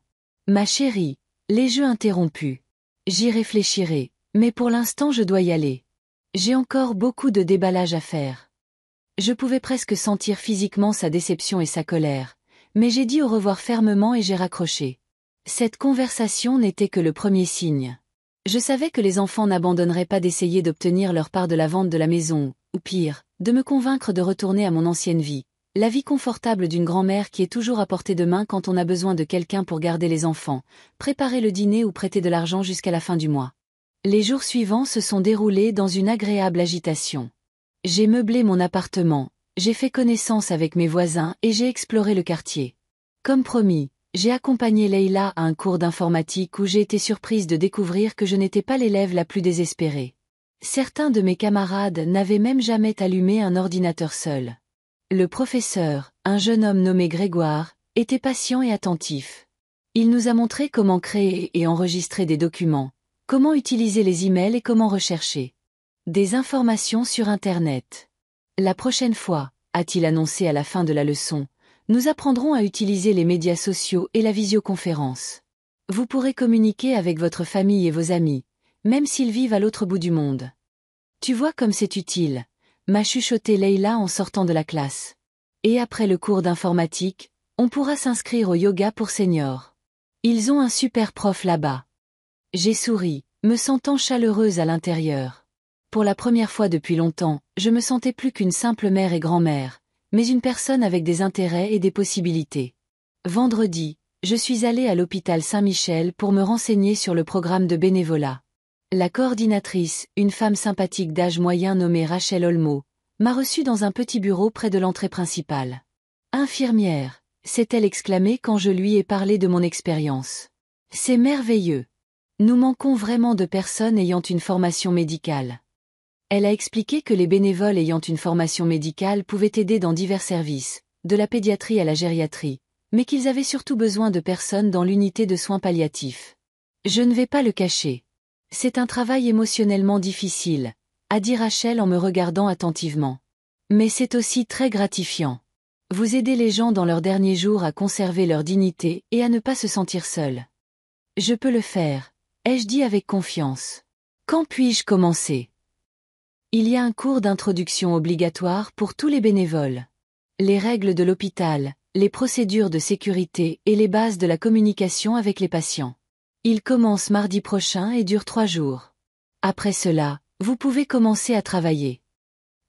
Ma chérie, les jeux interrompus. J'y réfléchirai, mais pour l'instant je dois y aller. J'ai encore beaucoup de déballage à faire. Je pouvais presque sentir physiquement sa déception et sa colère, mais j'ai dit au revoir fermement et j'ai raccroché. Cette conversation n'était que le premier signe. Je savais que les enfants n'abandonneraient pas d'essayer d'obtenir leur part de la vente de la maison, ou pire, de me convaincre de retourner à mon ancienne vie, la vie confortable d'une grand-mère qui est toujours à portée de main quand on a besoin de quelqu'un pour garder les enfants, préparer le dîner ou prêter de l'argent jusqu'à la fin du mois. Les jours suivants se sont déroulés dans une agréable agitation. J'ai meublé mon appartement, j'ai fait connaissance avec mes voisins et j'ai exploré le quartier. Comme promis, j'ai accompagné Leïla à un cours d'informatique où j'ai été surprise de découvrir que je n'étais pas l'élève la plus désespérée. Certains de mes camarades n'avaient même jamais allumé un ordinateur seul. Le professeur, un jeune homme nommé Grégoire, était patient et attentif. Il nous a montré comment créer et enregistrer des documents, comment utiliser les emails et comment rechercher des informations sur Internet. La prochaine fois, a-t-il annoncé à la fin de la leçon, nous apprendrons à utiliser les médias sociaux et la visioconférence. Vous pourrez communiquer avec votre famille et vos amis, même s'ils vivent à l'autre bout du monde. Tu vois comme c'est utile, m'a chuchoté Leïla en sortant de la classe. Et après le cours d'informatique, on pourra s'inscrire au yoga pour seniors. Ils ont un super prof là-bas. J'ai souri, me sentant chaleureuse à l'intérieur. Pour la première fois depuis longtemps, je me sentais plus qu'une simple mère et grand-mère, mais une personne avec des intérêts et des possibilités. Vendredi, je suis allée à l'hôpital Saint-Michel pour me renseigner sur le programme de bénévolat. La coordinatrice, une femme sympathique d'âge moyen nommée Rachel Olmo, m'a reçue dans un petit bureau près de l'entrée principale. Infirmière, s'est-elle exclamée quand je lui ai parlé de mon expérience. C'est merveilleux. Nous manquons vraiment de personnes ayant une formation médicale. Elle a expliqué que les bénévoles ayant une formation médicale pouvaient aider dans divers services, de la pédiatrie à la gériatrie, mais qu'ils avaient surtout besoin de personnes dans l'unité de soins palliatifs. Je ne vais pas le cacher. C'est un travail émotionnellement difficile, a dit Rachel en me regardant attentivement. Mais c'est aussi très gratifiant. Vous aidez les gens dans leurs derniers jours à conserver leur dignité et à ne pas se sentir seuls. Je peux le faire, ai-je dit avec confiance. Quand puis-je commencer? Il y a un cours d'introduction obligatoire pour tous les bénévoles. Les règles de l'hôpital, les procédures de sécurité et les bases de la communication avec les patients. Il commence mardi prochain et dure 3 jours. Après cela, vous pouvez commencer à travailler.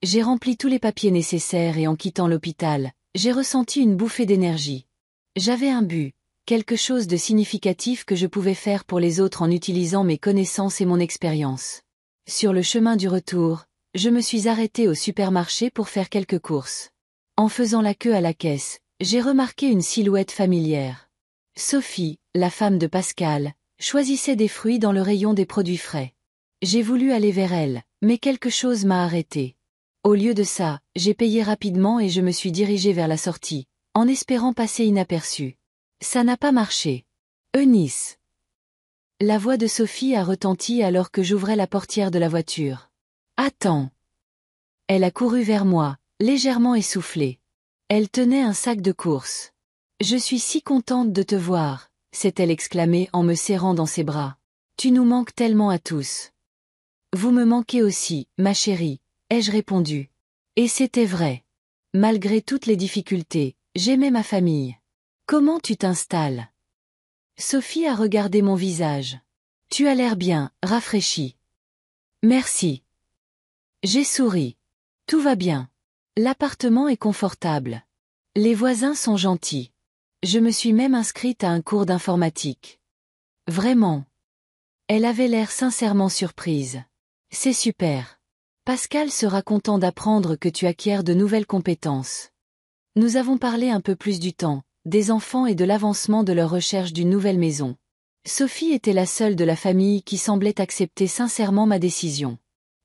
J'ai rempli tous les papiers nécessaires et en quittant l'hôpital, j'ai ressenti une bouffée d'énergie. J'avais un but, quelque chose de significatif que je pouvais faire pour les autres en utilisant mes connaissances et mon expérience. Sur le chemin du retour, je me suis arrêtée au supermarché pour faire quelques courses. En faisant la queue à la caisse, j'ai remarqué une silhouette familière. Sophie, la femme de Pascal, choisissait des fruits dans le rayon des produits frais. J'ai voulu aller vers elle, mais quelque chose m'a arrêtée. Au lieu de ça, j'ai payé rapidement et je me suis dirigée vers la sortie, en espérant passer inaperçue. Ça n'a pas marché. Eunice. La voix de Sophie a retenti alors que j'ouvrais la portière de la voiture. Attends. Elle a couru vers moi, légèrement essoufflée. Elle tenait un sac de courses. Je suis si contente de te voir, s'est-elle exclamée en me serrant dans ses bras. Tu nous manques tellement à tous. Vous me manquez aussi, ma chérie, ai-je répondu. Et c'était vrai. Malgré toutes les difficultés, j'aimais ma famille. Comment tu t'installes? Sophie a regardé mon visage. Tu as l'air bien, rafraîchi. Merci. J'ai souri. Tout va bien. L'appartement est confortable. Les voisins sont gentils. Je me suis même inscrite à un cours d'informatique. Vraiment. Elle avait l'air sincèrement surprise. C'est super. Pascal sera content d'apprendre que tu acquiers de nouvelles compétences. Nous avons parlé un peu plus du temps, des enfants et de l'avancement de leur recherche d'une nouvelle maison. Sophie était la seule de la famille qui semblait accepter sincèrement ma décision.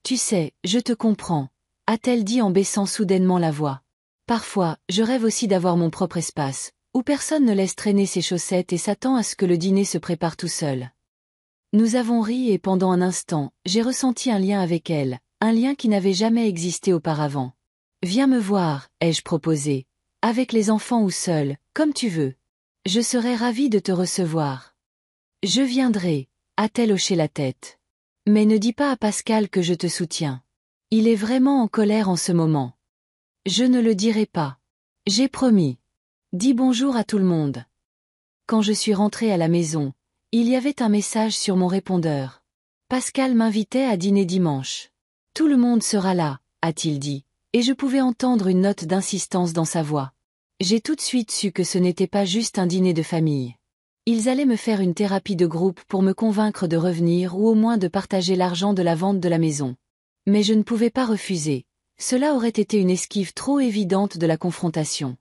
Tu sais, je te comprends, a-t-elle dit en baissant soudainement la voix. Parfois, je rêve aussi d'avoir mon propre espace, où personne ne laisse traîner ses chaussettes et s'attend à ce que le dîner se prépare tout seul. Nous avons ri et pendant un instant, j'ai ressenti un lien avec elle, un lien qui n'avait jamais existé auparavant. Viens me voir, ai-je proposé, avec les enfants ou seul, comme tu veux. Je serais ravie de te recevoir. Je viendrai, a-t-elle hoché la tête. Mais ne dis pas à Pascal que je te soutiens. Il est vraiment en colère en ce moment. Je ne le dirai pas. J'ai promis. Dis bonjour à tout le monde. Quand je suis rentrée à la maison, il y avait un message sur mon répondeur. Pascal m'invitait à dîner dimanche. Tout le monde sera là, a-t-il dit, et je pouvais entendre une note d'insistance dans sa voix. J'ai tout de suite su que ce n'était pas juste un dîner de famille. Ils allaient me faire une thérapie de groupe pour me convaincre de revenir ou au moins de partager l'argent de la vente de la maison. Mais je ne pouvais pas refuser. Cela aurait été une esquive trop évidente de la confrontation.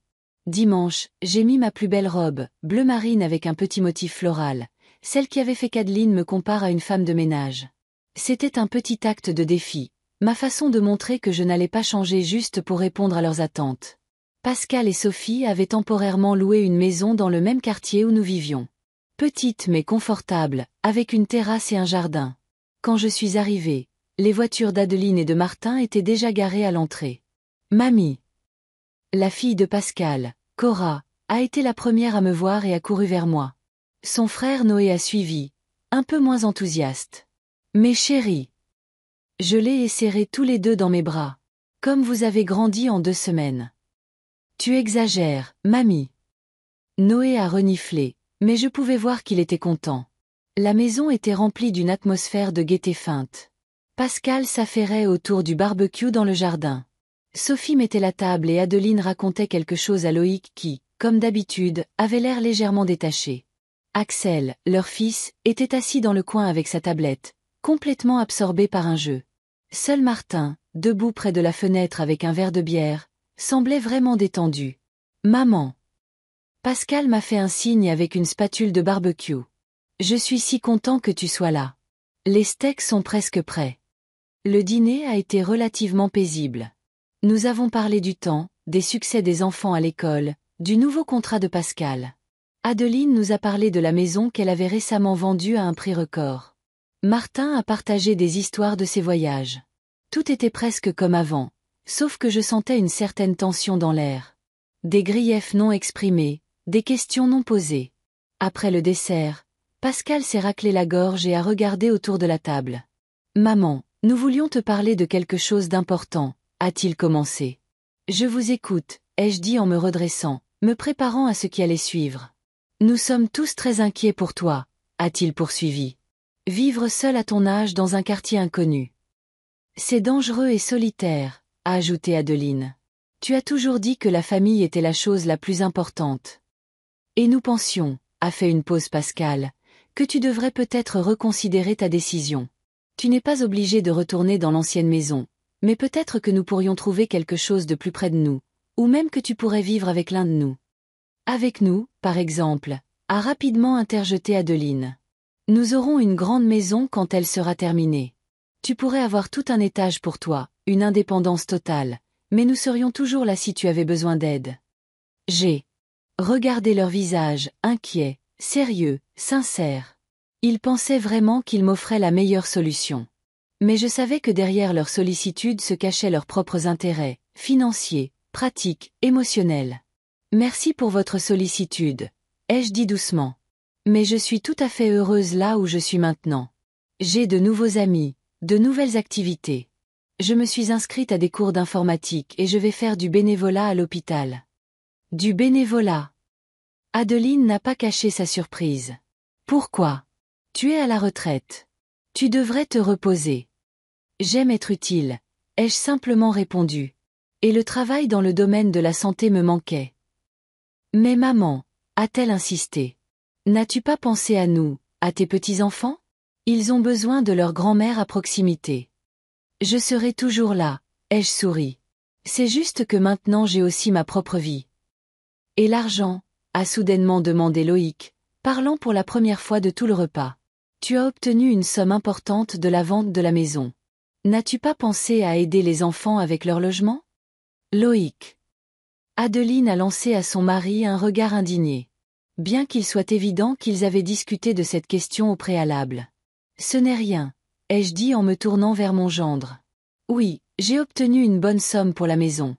Dimanche, j'ai mis ma plus belle robe, bleu marine avec un petit motif floral, celle qui avait fait qu'Adeline me compare à une femme de ménage. C'était un petit acte de défi, ma façon de montrer que je n'allais pas changer juste pour répondre à leurs attentes. Pascal et Sophie avaient temporairement loué une maison dans le même quartier où nous vivions. Petite mais confortable, avec une terrasse et un jardin. Quand je suis arrivée, les voitures d'Adeline et de Martin étaient déjà garées à l'entrée. Mamie, la fille de Pascal, Cora, a été la première à me voir et a couru vers moi. Son frère Noé a suivi, un peu moins enthousiaste. Mes chéris. Je l'ai serré tous les deux dans mes bras. Comme vous avez grandi en 2 semaines. Tu exagères, mamie. Noé a reniflé, mais je pouvais voir qu'il était content. La maison était remplie d'une atmosphère de gaieté feinte. Pascal s'affairait autour du barbecue dans le jardin. Sophie mettait la table et Adeline racontait quelque chose à Loïc qui, comme d'habitude, avait l'air légèrement détaché. Axel, leur fils, était assis dans le coin avec sa tablette, complètement absorbé par un jeu. Seul Martin, debout près de la fenêtre avec un verre de bière, semblait vraiment détendu. Maman. Pascal m'a fait un signe avec une spatule de barbecue. Je suis si content que tu sois là. Les steaks sont presque prêts. Le dîner a été relativement paisible. Nous avons parlé du temps, des succès des enfants à l'école, du nouveau contrat de Pascal. Adeline nous a parlé de la maison qu'elle avait récemment vendue à un prix record. Martin a partagé des histoires de ses voyages. Tout était presque comme avant, sauf que je sentais une certaine tension dans l'air. Des griefs non exprimés, des questions non posées. Après le dessert, Pascal s'est raclé la gorge et a regardé autour de la table. « Maman, nous voulions te parler de quelque chose d'important, » a-t-il commencé. « Je vous écoute, » ai-je dit en me redressant, me préparant à ce qui allait suivre. « Nous sommes tous très inquiets pour toi, » a-t-il poursuivi. « Vivre seul à ton âge dans un quartier inconnu. C'est dangereux et solitaire, » a ajouté Adeline. « Tu as toujours dit que la famille était la chose la plus importante. Et nous pensions, » a fait une pause Pascal, « que tu devrais peut-être reconsidérer ta décision. Tu n'es pas obligé de retourner dans l'ancienne maison, mais peut-être que nous pourrions trouver quelque chose de plus près de nous, ou même que tu pourrais vivre avec l'un de nous. » Avec nous, par exemple, a rapidement interjeté Adeline. Nous aurons une grande maison quand elle sera terminée. Tu pourrais avoir tout un étage pour toi, une indépendance totale, mais nous serions toujours là si tu avais besoin d'aide. J'ai regardé leur visage, inquiet, sérieux, sincère. Ils pensaient vraiment qu'ils m'offraient la meilleure solution. Mais je savais que derrière leur sollicitude se cachaient leurs propres intérêts, financiers, pratiques, émotionnels. Merci pour votre sollicitude, ai-je dit doucement. Mais je suis tout à fait heureuse là où je suis maintenant. J'ai de nouveaux amis, de nouvelles activités. Je me suis inscrite à des cours d'informatique et je vais faire du bénévolat à l'hôpital. Du bénévolat. Adeline n'a pas caché sa surprise. Pourquoi? Tu es à la retraite. Tu devrais te reposer. J'aime être utile, ai-je simplement répondu. Et le travail dans le domaine de la santé me manquait. Mais maman, a-t-elle insisté. N'as-tu pas pensé à nous, à tes petits-enfants? Ils ont besoin de leur grand-mère à proximité. Je serai toujours là, ai-je souri. C'est juste que maintenant j'ai aussi ma propre vie. Et l'argent? A soudainement demandé Loïc, parlant pour la première fois de tout le repas. Tu as obtenu une somme importante de la vente de la maison. N'as-tu pas pensé à aider les enfants avec leur logement? Loïc. Adeline a lancé à son mari un regard indigné. Bien qu'il soit évident qu'ils avaient discuté de cette question au préalable. Ce n'est rien, ai-je dit en me tournant vers mon gendre. Oui, j'ai obtenu une bonne somme pour la maison.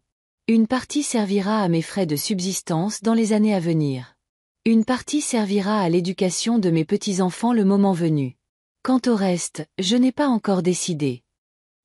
Une partie servira à mes frais de subsistance dans les années à venir. Une partie servira à l'éducation de mes petits-enfants le moment venu. Quant au reste, je n'ai pas encore décidé.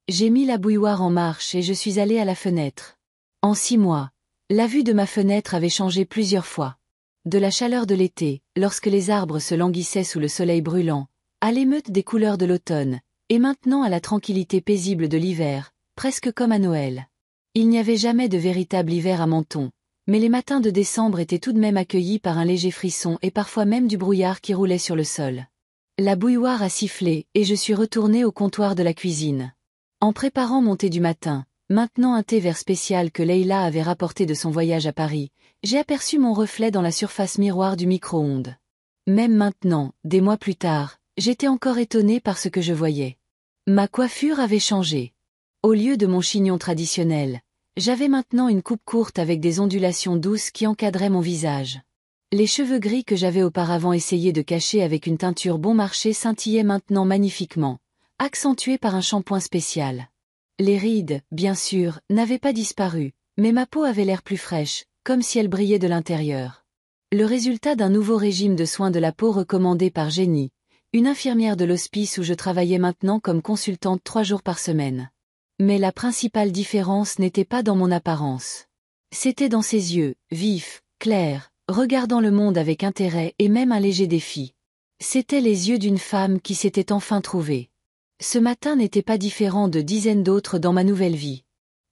J'ai mis la bouilloire en marche et je suis allé à la fenêtre. En 6 mois, la vue de ma fenêtre avait changé plusieurs fois. De la chaleur de l'été, lorsque les arbres se languissaient sous le soleil brûlant, à l'émeute des couleurs de l'automne, et maintenant à la tranquillité paisible de l'hiver, presque comme à Noël. Il n'y avait jamais de véritable hiver à Menton, mais les matins de décembre étaient tout de même accueillis par un léger frisson et parfois même du brouillard qui roulait sur le sol. La bouilloire a sifflé et je suis retourné au comptoir de la cuisine. En préparant mon thé du matin, maintenant un thé vert spécial que Leïla avait rapporté de son voyage à Paris, j'ai aperçu mon reflet dans la surface miroir du micro-ondes. Même maintenant, des mois plus tard, j'étais encore étonné par ce que je voyais. Ma coiffure avait changé. Au lieu de mon chignon traditionnel, j'avais maintenant une coupe courte avec des ondulations douces qui encadraient mon visage. Les cheveux gris que j'avais auparavant essayé de cacher avec une teinture bon marché scintillaient maintenant magnifiquement, accentués par un shampoing spécial. Les rides, bien sûr, n'avaient pas disparu, mais ma peau avait l'air plus fraîche, comme si elle brillait de l'intérieur. Le résultat d'un nouveau régime de soins de la peau recommandé par Jenny, une infirmière de l'hospice où je travaillais maintenant comme consultante 3 jours par semaine. Mais la principale différence n'était pas dans mon apparence. C'était dans ses yeux, vifs, clairs, regardant le monde avec intérêt et même un léger défi. C'étaient les yeux d'une femme qui s'était enfin trouvée. Ce matin n'était pas différent de dizaines d'autres dans ma nouvelle vie.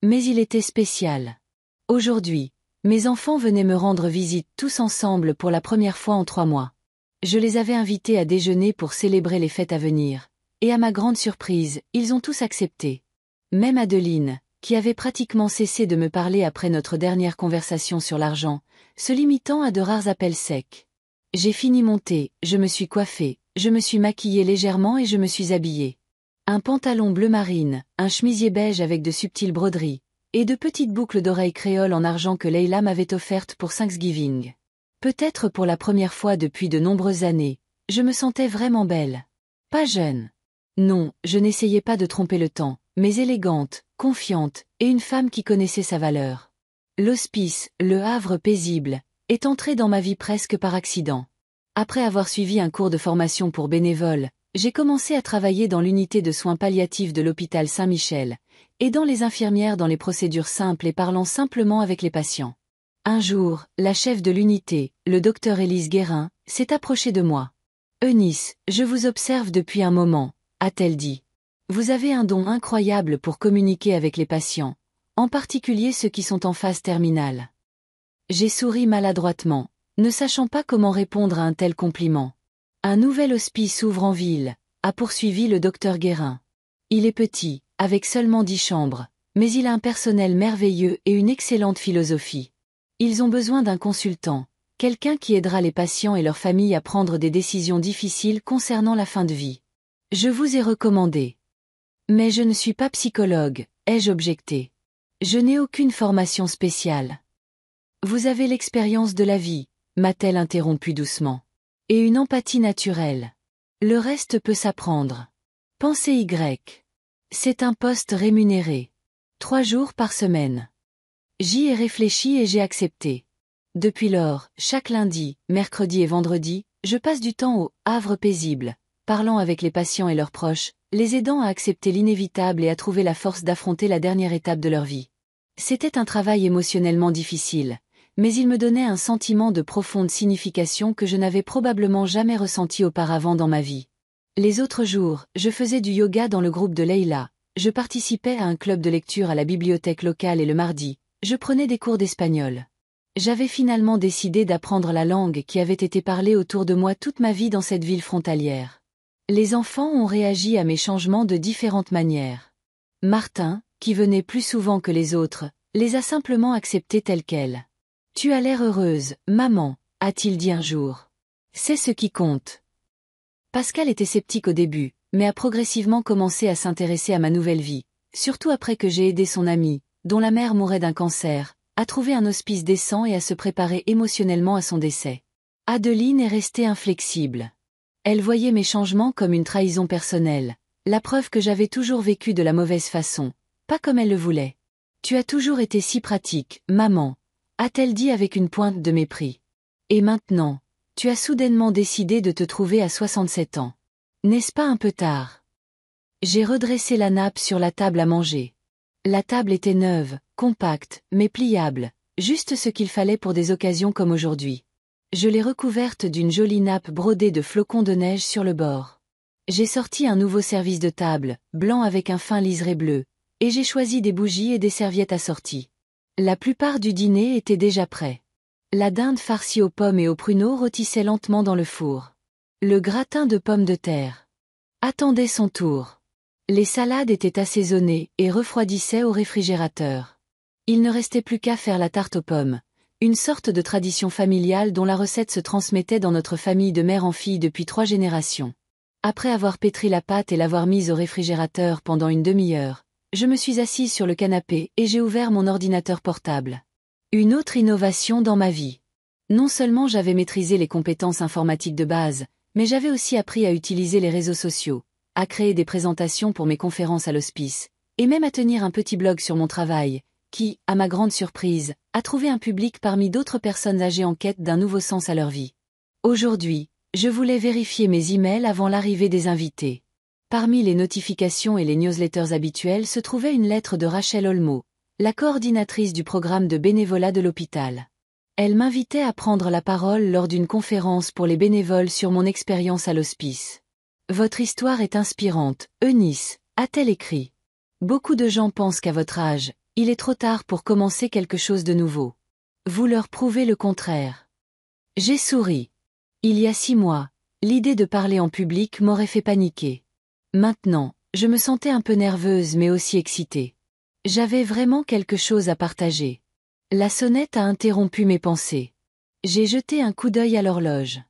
Mais il était spécial. Aujourd'hui, mes enfants venaient me rendre visite tous ensemble pour la première fois en 3 mois. Je les avais invités à déjeuner pour célébrer les fêtes à venir, et à ma grande surprise, ils ont tous accepté. Même Adeline, qui avait pratiquement cessé de me parler après notre dernière conversation sur l'argent, se limitant à de rares appels secs. J'ai fini mon thé, je me suis coiffée, je me suis maquillée légèrement et je me suis habillée. Un pantalon bleu marine, un chemisier beige avec de subtiles broderies, et de petites boucles d'oreilles créoles en argent que Leïla m'avait offertes pour Thanksgiving. Peut-être pour la première fois depuis de nombreuses années, je me sentais vraiment belle. Pas jeune. Non, je n'essayais pas de tromper le temps, mais élégante, confiante, et une femme qui connaissait sa valeur. L'hospice, le havre paisible, est entré dans ma vie presque par accident. Après avoir suivi un cours de formation pour bénévoles, j'ai commencé à travailler dans l'unité de soins palliatifs de l'hôpital Saint-Michel, aidant les infirmières dans les procédures simples et parlant simplement avec les patients. Un jour, la chef de l'unité, le docteur Élise Guérin, s'est approchée de moi. « Eunice, je vous observe depuis un moment », a-t-elle dit. « Vous avez un don incroyable pour communiquer avec les patients, en particulier ceux qui sont en phase terminale. » J'ai souri maladroitement, ne sachant pas comment répondre à un tel compliment. « Un nouvel hospice ouvre en ville », a poursuivi le docteur Guérin. « Il est petit, avec seulement 10 chambres, mais il a un personnel merveilleux et une excellente philosophie. Ils ont besoin d'un consultant, quelqu'un qui aidera les patients et leurs familles à prendre des décisions difficiles concernant la fin de vie. Je vous ai recommandé. Mais je ne suis pas psychologue, ai-je objecté. Je n'ai aucune formation spéciale. Vous avez l'expérience de la vie, m'a-t-elle interrompu doucement. Et une empathie naturelle. Le reste peut s'apprendre. Pensez Y. C'est un poste rémunéré. 3 jours par semaine. J'y ai réfléchi et j'ai accepté. Depuis lors, chaque lundi, mercredi et vendredi, je passe du temps au havre paisible, parlant avec les patients et leurs proches, les aidant à accepter l'inévitable et à trouver la force d'affronter la dernière étape de leur vie. C'était un travail émotionnellement difficile, mais il me donnait un sentiment de profonde signification que je n'avais probablement jamais ressenti auparavant dans ma vie. Les autres jours, je faisais du yoga dans le groupe de Leïla, je participais à un club de lecture à la bibliothèque locale et le mardi, je prenais des cours d'espagnol. J'avais finalement décidé d'apprendre la langue qui avait été parlée autour de moi toute ma vie dans cette ville frontalière. Les enfants ont réagi à mes changements de différentes manières. Martin, qui venait plus souvent que les autres, les a simplement acceptés tels quels. « Tu as l'air heureuse, maman », a-t-il dit un jour. C'est ce qui compte. Pascal était sceptique au début, mais a progressivement commencé à s'intéresser à ma nouvelle vie, surtout après que j'ai aidé son amie, dont la mère mourait d'un cancer, à trouver un hospice décent et à se préparer émotionnellement à son décès. Adeline est restée inflexible. Elle voyait mes changements comme une trahison personnelle, la preuve que j'avais toujours vécu de la mauvaise façon, pas comme elle le voulait. Tu as toujours été si pratique, maman, a-t-elle dit avec une pointe de mépris. Et maintenant, tu as soudainement décidé de te trouver à 67 ans. N'est-ce pas un peu tard? J'ai redressé la nappe sur la table à manger. La table était neuve, compacte, mais pliable, juste ce qu'il fallait pour des occasions comme aujourd'hui. Je l'ai recouverte d'une jolie nappe brodée de flocons de neige sur le bord. J'ai sorti un nouveau service de table, blanc avec un fin liseré bleu, et j'ai choisi des bougies et des serviettes assorties. La plupart du dîner était déjà prêt. La dinde farcie aux pommes et aux pruneaux rôtissait lentement dans le four. Le gratin de pommes de terre attendait son tour. Les salades étaient assaisonnées et refroidissaient au réfrigérateur. Il ne restait plus qu'à faire la tarte aux pommes, une sorte de tradition familiale dont la recette se transmettait dans notre famille de mère en fille depuis 3 générations. Après avoir pétri la pâte et l'avoir mise au réfrigérateur pendant une demi-heure, je me suis assise sur le canapé et j'ai ouvert mon ordinateur portable. Une autre innovation dans ma vie. Non seulement j'avais maîtrisé les compétences informatiques de base, mais j'avais aussi appris à utiliser les réseaux sociaux, à créer des présentations pour mes conférences à l'hospice, et même à tenir un petit blog sur mon travail, qui, à ma grande surprise, a trouvé un public parmi d'autres personnes âgées en quête d'un nouveau sens à leur vie. Aujourd'hui, je voulais vérifier mes emails avant l'arrivée des invités. Parmi les notifications et les newsletters habituelles se trouvait une lettre de Rachel Olmo, la coordinatrice du programme de bénévolat de l'hôpital. Elle m'invitait à prendre la parole lors d'une conférence pour les bénévoles sur mon expérience à l'hospice. Votre histoire est inspirante, Eunice, a-t-elle écrit. Beaucoup de gens pensent qu'à votre âge, il est trop tard pour commencer quelque chose de nouveau. Vous leur prouvez le contraire. J'ai souri. Il y a 6 mois, l'idée de parler en public m'aurait fait paniquer. Maintenant, je me sentais un peu nerveuse mais aussi excitée. J'avais vraiment quelque chose à partager. La sonnette a interrompu mes pensées. J'ai jeté un coup d'œil à l'horloge.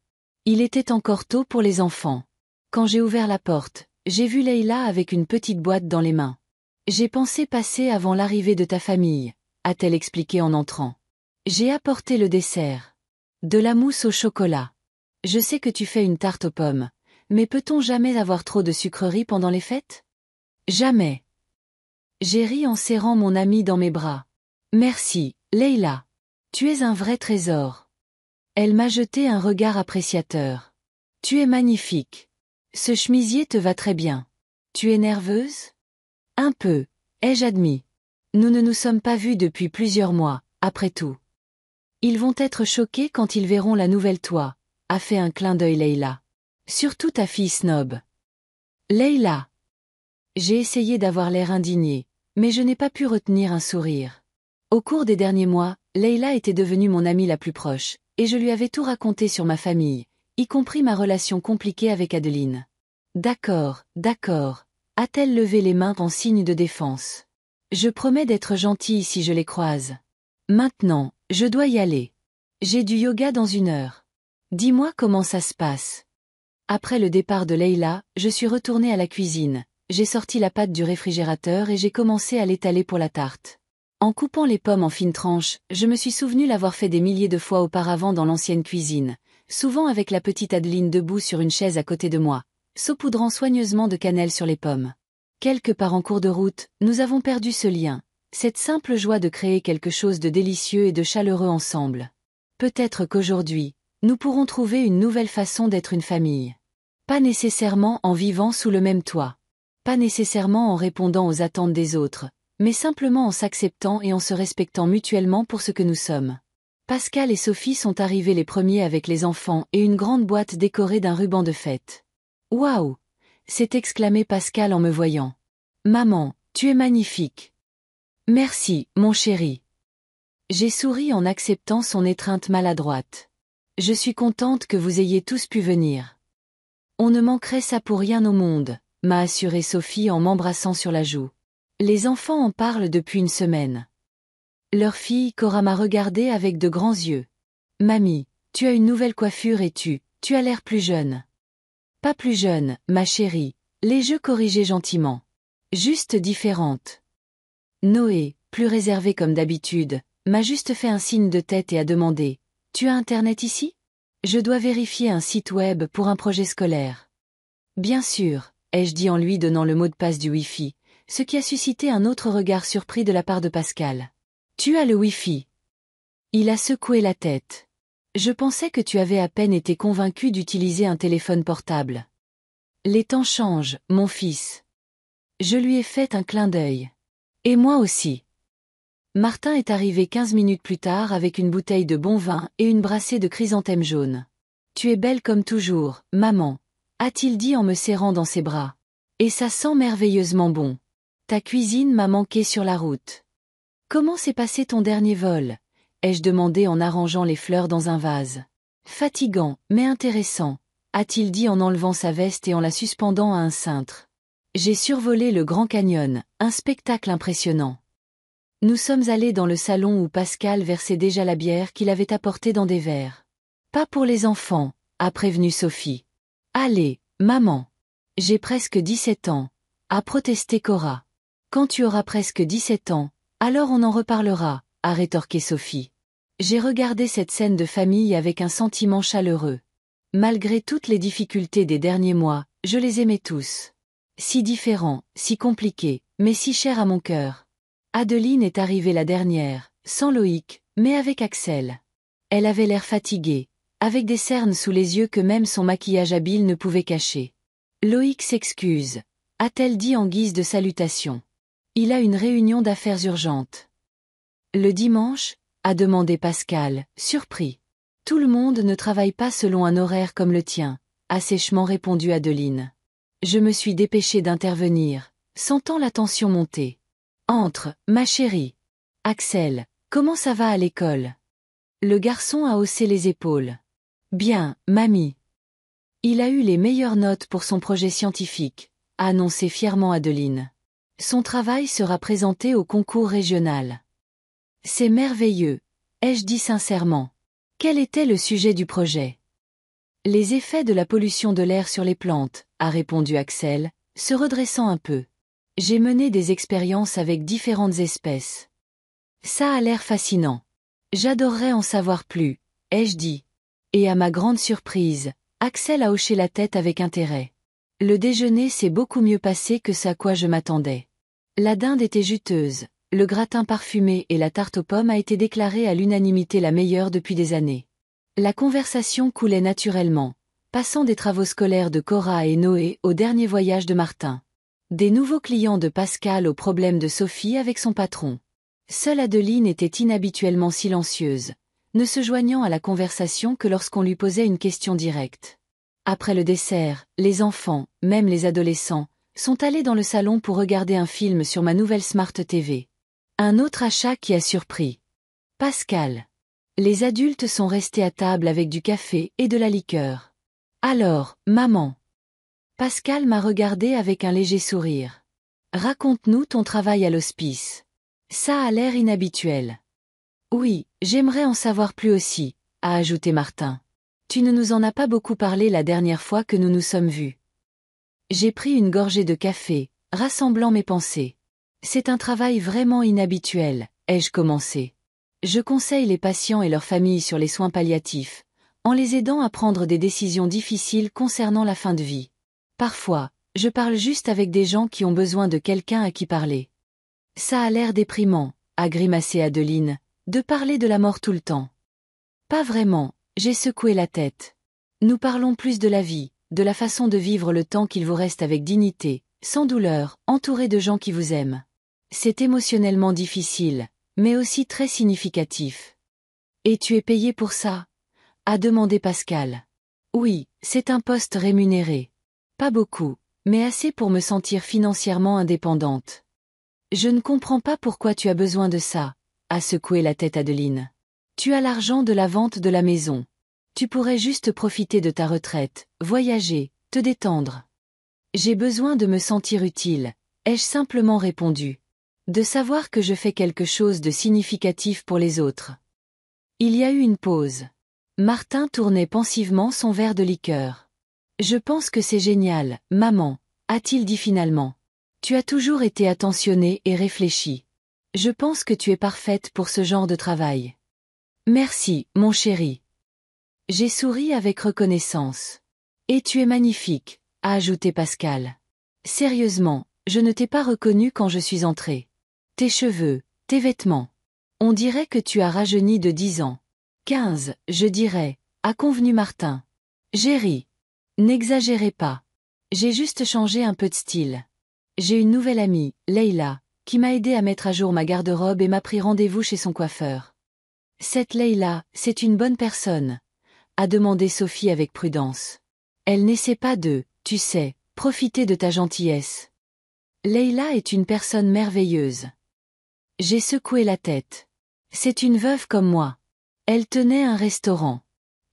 Il était encore tôt pour les enfants. Quand j'ai ouvert la porte, j'ai vu Leïla avec une petite boîte dans les mains. J'ai pensé passer avant l'arrivée de ta famille, a-t-elle expliqué en entrant. J'ai apporté le dessert. De la mousse au chocolat. Je sais que tu fais une tarte aux pommes, mais peut-on jamais avoir trop de sucreries pendant les fêtes? Jamais. J'ai ri en serrant mon amie dans mes bras. Merci, Leïla. Tu es un vrai trésor. Elle m'a jeté un regard appréciateur. Tu es magnifique. Ce chemisier te va très bien. Tu es nerveuse? Un peu, ai-je admis. Nous ne nous sommes pas vus depuis plusieurs mois, après tout. Ils vont être choqués quand ils verront la nouvelle toi, a fait un clin d'œil Leïla. Surtout ta fille snob. Leïla. J'ai essayé d'avoir l'air indigné, mais je n'ai pas pu retenir un sourire. Au cours des derniers mois, Leïla était devenue mon amie la plus proche, et je lui avais tout raconté sur ma famille, y compris ma relation compliquée avec Adeline. D'accord, a-t-elle levé les mains en signe de défense. Je promets d'être gentille si je les croise. Maintenant, je dois y aller. J'ai du yoga dans 1 heure. Dis-moi comment ça se passe. Après le départ de Leïla, je suis retournée à la cuisine. J'ai sorti la pâte du réfrigérateur et j'ai commencé à l'étaler pour la tarte. En coupant les pommes en fines tranches, je me suis souvenu l'avoir fait des milliers de fois auparavant dans l'ancienne cuisine, souvent avec la petite Adeline debout sur une chaise à côté de moi, saupoudrant soigneusement de cannelle sur les pommes. Quelque part en cours de route, nous avons perdu ce lien, cette simple joie de créer quelque chose de délicieux et de chaleureux ensemble. Peut-être qu'aujourd'hui, nous pourrons trouver une nouvelle façon d'être une famille. Pas nécessairement en vivant sous le même toit. Pas nécessairement en répondant aux attentes des autres, mais simplement en s'acceptant et en se respectant mutuellement pour ce que nous sommes. Pascal et Sophie sont arrivés les premiers avec les enfants et une grande boîte décorée d'un ruban de fête. « Waouh !» s'est exclamé Pascal en me voyant. « Maman, tu es magnifique. » « Merci, mon chéri. » J'ai souri en acceptant son étreinte maladroite. « Je suis contente que vous ayez tous pu venir. »« On ne manquerait ça pour rien au monde », m'a assuré Sophie en m'embrassant sur la joue. Les enfants en parlent depuis 1 semaine. Leur fille Cora m'a regardé avec de grands yeux. « Mamie, tu as une nouvelle coiffure et tu Tu as l'air plus jeune. Pas plus jeune, ma chérie, l'ai-je corrigé gentiment. Juste différente. Noé, plus réservé comme d'habitude, m'a juste fait un signe de tête et a demandé « Tu as Internet ici ? Je dois vérifier un site web pour un projet scolaire. » Bien sûr, ai-je dit en lui donnant le mot de passe du Wi-Fi, ce qui a suscité un autre regard surpris de la part de Pascal. « Tu as le Wi-Fi ?» Il a secoué la tête. « Je pensais que tu avais à peine été convaincu d'utiliser un téléphone portable. » Les temps changent, mon fils. Je lui ai fait un clin d'œil. Et moi aussi. Martin est arrivé 15 minutes plus tard avec une bouteille de bon vin et une brassée de chrysanthèmes jaunes. « Tu es belle comme toujours, maman, » a-t-il dit en me serrant dans ses bras. « Et ça sent merveilleusement bon. Ta cuisine m'a manqué sur la route. »« Comment s'est passé ton dernier vol ?» ai-je demandé en arrangeant les fleurs dans un vase. « Fatigant, mais intéressant, » a-t-il dit en enlevant sa veste et en la suspendant à un cintre. J'ai survolé le Grand Canyon, un spectacle impressionnant. Nous sommes allés dans le salon où Pascal versait déjà la bière qu'il avait apportée dans des verres. « Pas pour les enfants », a prévenu Sophie. « Allez, maman. J'ai presque 17 ans, » a protesté Cora. « Quand tu auras presque 17 ans, alors on en reparlera », a rétorqué Sophie. J'ai regardé cette scène de famille avec un sentiment chaleureux. Malgré toutes les difficultés des derniers mois, je les aimais tous. Si différents, si compliqués, mais si chers à mon cœur. Adeline est arrivée la dernière, sans Loïc, mais avec Axel. Elle avait l'air fatiguée, avec des cernes sous les yeux que même son maquillage habile ne pouvait cacher. Loïc s'excuse, a-t-elle dit en guise de salutation. Il a une réunion d'affaires urgente. Le dimanche ? A demandé Pascal, surpris. Tout le monde ne travaille pas selon un horaire comme le tien, a sèchement répondu Adeline. Je me suis dépêchée d'intervenir, sentant la tension monter. Entre, ma chérie. Axel, comment ça va à l'école ? Le garçon a haussé les épaules. Bien, mamie. Il a eu les meilleures notes pour son projet scientifique, a annoncé fièrement Adeline. Son travail sera présenté au concours régional. C'est merveilleux, ai-je dit sincèrement. Quel était le sujet du projet ? Les effets de la pollution de l'air sur les plantes, a répondu Axel, se redressant un peu. J'ai mené des expériences avec différentes espèces. Ça a l'air fascinant. J'adorerais en savoir plus, ai-je dit. Et à ma grande surprise, Axel a hoché la tête avec intérêt. Le déjeuner s'est beaucoup mieux passé que ce à quoi je m'attendais. La dinde était juteuse. Le gratin parfumé et la tarte aux pommes a été déclarée à l'unanimité la meilleure depuis des années. La conversation coulait naturellement, passant des travaux scolaires de Cora et Noé au dernier voyage de Martin. Des nouveaux clients de Pascal aux problèmes de Sophie avec son patron. Seule Adeline était inhabituellement silencieuse, ne se joignant à la conversation que lorsqu'on lui posait une question directe. Après le dessert, les enfants, même les adolescents, sont allés dans le salon pour regarder un film sur ma nouvelle Smart TV. Un autre achat qui a surpris Pascal. Les adultes sont restés à table avec du café et de la liqueur. Alors, maman. Pascal m'a regardé avec un léger sourire. Raconte-nous ton travail à l'hospice. Ça a l'air inhabituel. Oui, j'aimerais en savoir plus aussi, a ajouté Martin. Tu ne nous en as pas beaucoup parlé la dernière fois que nous nous sommes vus. J'ai pris une gorgée de café, rassemblant mes pensées. C'est un travail vraiment inhabituel, ai-je commencé. Je conseille les patients et leurs familles sur les soins palliatifs, en les aidant à prendre des décisions difficiles concernant la fin de vie. Parfois, je parle juste avec des gens qui ont besoin de quelqu'un à qui parler. Ça a l'air déprimant, a grimacé Adeline, de parler de la mort tout le temps. Pas vraiment, j'ai secoué la tête. Nous parlons plus de la vie, de la façon de vivre le temps qu'il vous reste avec dignité, sans douleur, entouré de gens qui vous aiment. C'est émotionnellement difficile, mais aussi très significatif. Et tu es payé pour ça ? A demandé Pascal. Oui, c'est un poste rémunéré. Pas beaucoup, mais assez pour me sentir financièrement indépendante. Je ne comprends pas pourquoi tu as besoin de ça, a secoué la tête Adeline. Tu as l'argent de la vente de la maison. Tu pourrais juste profiter de ta retraite, voyager, te détendre. J'ai besoin de me sentir utile, ai-je simplement répondu. De savoir que je fais quelque chose de significatif pour les autres. Il y a eu une pause. Martin tournait pensivement son verre de liqueur. Je pense que c'est génial, maman, a-t-il dit finalement. Tu as toujours été attentionnée et réfléchie. Je pense que tu es parfaite pour ce genre de travail. Merci, mon chéri. J'ai souri avec reconnaissance. Et tu es magnifique, a ajouté Pascal. Sérieusement, je ne t'ai pas reconnu quand je suis entrée. Tes cheveux, tes vêtements. On dirait que tu as rajeuni de 10 ans. 15, je dirais, a convenu Martin. J'ai ri. N'exagérez pas. J'ai juste changé un peu de style. J'ai une nouvelle amie, Leïla, qui m'a aidé à mettre à jour ma garde-robe et m'a pris rendez-vous chez son coiffeur. Cette Leïla, c'est une bonne personne, a demandé Sophie avec prudence. Elle n'essaie pas de, tu sais, profiter de ta gentillesse. Leïla est une personne merveilleuse. J'ai secoué la tête. C'est une veuve comme moi. Elle tenait un restaurant.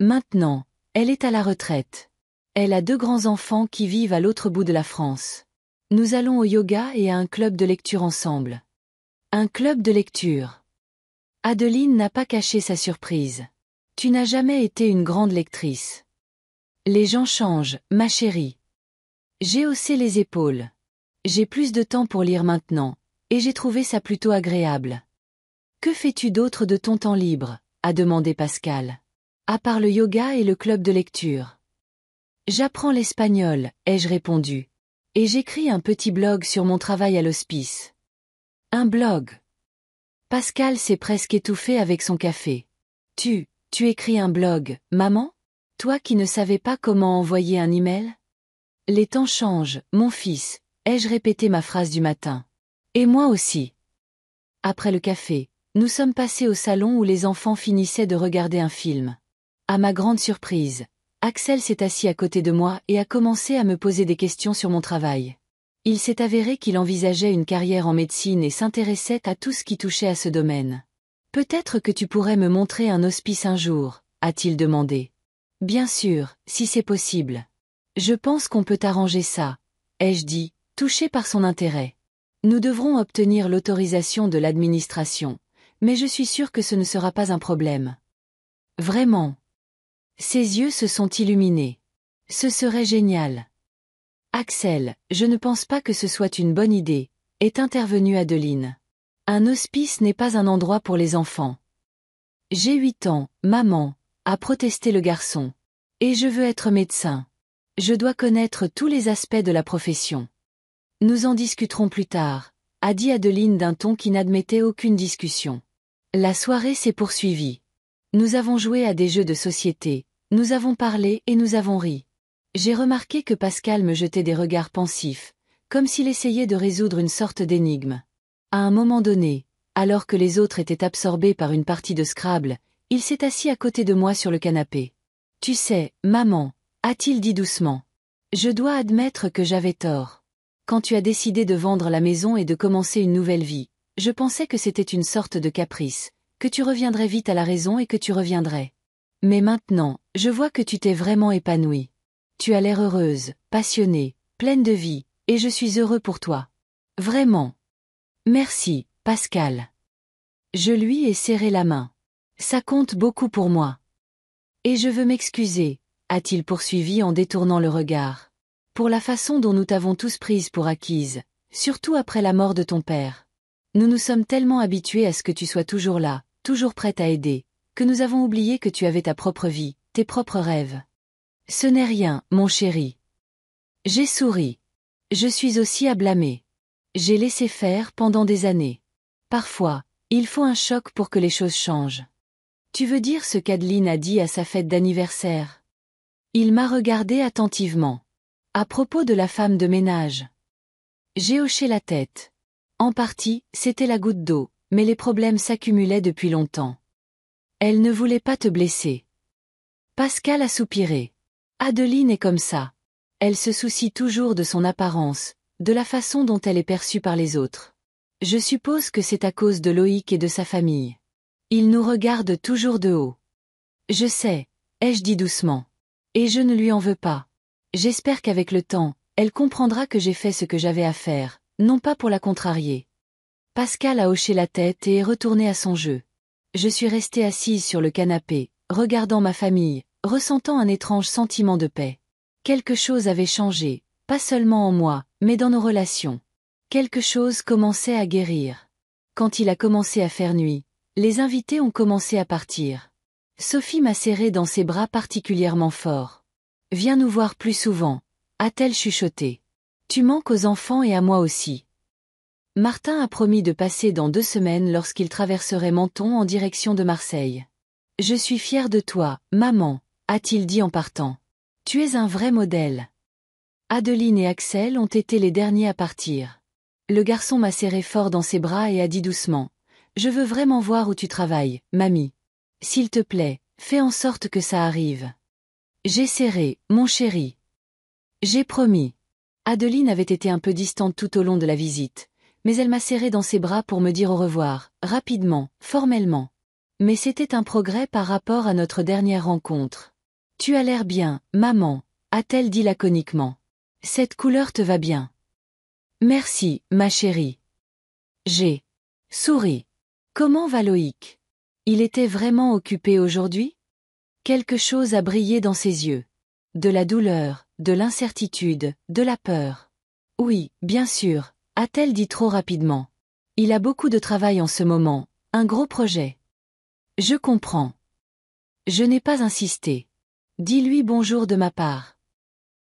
Maintenant, elle est à la retraite. Elle a 2 grands-enfants qui vivent à l'autre bout de la France. Nous allons au yoga et à un club de lecture ensemble. Un club de lecture. Adeline n'a pas caché sa surprise. Tu n'as jamais été une grande lectrice. Les gens changent, ma chérie. J'ai haussé les épaules. J'ai plus de temps pour lire maintenant, et j'ai trouvé ça plutôt agréable. Que fais-tu d'autre de ton temps libre, a demandé Pascal. À part le yoga et le club de lecture. J'apprends l'espagnol, ai-je répondu. Et j'écris un petit blog sur mon travail à l'hospice. Un blog. Pascal s'est presque étouffé avec son café. Tu écris un blog, maman? Toi qui ne savais pas comment envoyer un email? Les temps changent, mon fils, ai-je répété ma phrase du matin. Et moi aussi. Après le café, nous sommes passés au salon où les enfants finissaient de regarder un film. À ma grande surprise, Axel s'est assis à côté de moi et a commencé à me poser des questions sur mon travail. Il s'est avéré qu'il envisageait une carrière en médecine et s'intéressait à tout ce qui touchait à ce domaine. Peut-être que tu pourrais me montrer un hospice un jour, a-t-il demandé. Bien sûr, si c'est possible. Je pense qu'on peut arranger ça, ai-je dit, touché par son intérêt. Nous devrons obtenir l'autorisation de l'administration, mais je suis sûre que ce ne sera pas un problème. Vraiment. Ses yeux se sont illuminés. Ce serait génial. Axel, je ne pense pas que ce soit une bonne idée, est intervenue Adeline. Un hospice n'est pas un endroit pour les enfants. J'ai 8 ans, maman, a protesté le garçon. Et je veux être médecin. Je dois connaître tous les aspects de la profession. Nous en discuterons plus tard, a dit Adeline d'un ton qui n'admettait aucune discussion. La soirée s'est poursuivie. Nous avons joué à des jeux de société, nous avons parlé et nous avons ri. J'ai remarqué que Pascal me jetait des regards pensifs, comme s'il essayait de résoudre une sorte d'énigme. À un moment donné, alors que les autres étaient absorbés par une partie de Scrabble, il s'est assis à côté de moi sur le canapé. Tu sais, maman, a-t-il dit doucement. Je dois admettre que j'avais tort. Quand tu as décidé de vendre la maison et de commencer une nouvelle vie, je pensais que c'était une sorte de caprice, que tu reviendrais vite à la raison et que tu reviendrais. Mais maintenant, je vois que tu t'es vraiment épanouie. Tu as l'air heureuse, passionnée, pleine de vie, et je suis heureux pour toi. Vraiment. Merci, Pascal. Je lui ai serré la main. Ça compte beaucoup pour moi. Et je veux m'excuser, a-t-il poursuivi en détournant le regard. Pour la façon dont nous t'avons tous prise pour acquise, surtout après la mort de ton père. Nous nous sommes tellement habitués à ce que tu sois toujours là, toujours prête à aider, que nous avons oublié que tu avais ta propre vie, tes propres rêves. Ce n'est rien, mon chéri. J'ai souri. Je suis aussi à blâmer. J'ai laissé faire pendant des années. Parfois, il faut un choc pour que les choses changent. Tu veux dire ce qu'Adeline a dit à sa fête d'anniversaire? Il m'a regardé attentivement. À propos de la femme de ménage. J'ai hoché la tête. En partie, c'était la goutte d'eau, mais les problèmes s'accumulaient depuis longtemps. Elle ne voulait pas te blesser. Pascal a soupiré. Adeline est comme ça. Elle se soucie toujours de son apparence, de la façon dont elle est perçue par les autres. Je suppose que c'est à cause de Loïc et de sa famille. Il nous regarde toujours de haut. Je sais, ai-je dit doucement. Et je ne lui en veux pas. J'espère qu'avec le temps, elle comprendra que j'ai fait ce que j'avais à faire, non pas pour la contrarier. Pascal a hoché la tête et est retourné à son jeu. Je suis restée assise sur le canapé, regardant ma famille, ressentant un étrange sentiment de paix. Quelque chose avait changé, pas seulement en moi, mais dans nos relations. Quelque chose commençait à guérir. Quand il a commencé à faire nuit, les invités ont commencé à partir. Sophie m'a serré dans ses bras particulièrement fort. « Viens nous voir plus souvent », a-t-elle chuchoté. « Tu manques aux enfants et à moi aussi. » Martin a promis de passer dans 2 semaines lorsqu'il traverserait Menton en direction de Marseille. « Je suis fier de toi, maman », a-t-il dit en partant. « Tu es un vrai modèle. » Adeline et Axel ont été les derniers à partir. Le garçon m'a serré fort dans ses bras et a dit doucement « Je veux vraiment voir où tu travailles, mamie. S'il te plaît, fais en sorte que ça arrive. » J'ai serré, mon chéri. J'ai promis. Adeline avait été un peu distante tout au long de la visite, mais elle m'a serré dans ses bras pour me dire au revoir, rapidement, formellement. Mais c'était un progrès par rapport à notre dernière rencontre. « Tu as l'air bien, maman », a-t-elle dit laconiquement. « Cette couleur te va bien. » « Merci, ma chérie. » J'ai souri. « Comment va Loïc ? Il était vraiment occupé aujourd'hui ? » Quelque chose a brillé dans ses yeux. De la douleur, de l'incertitude, de la peur. « Oui, bien sûr », a-t-elle dit trop rapidement. « Il a beaucoup de travail en ce moment, un gros projet. » Je comprends. Je n'ai pas insisté. « Dis-lui bonjour de ma part. »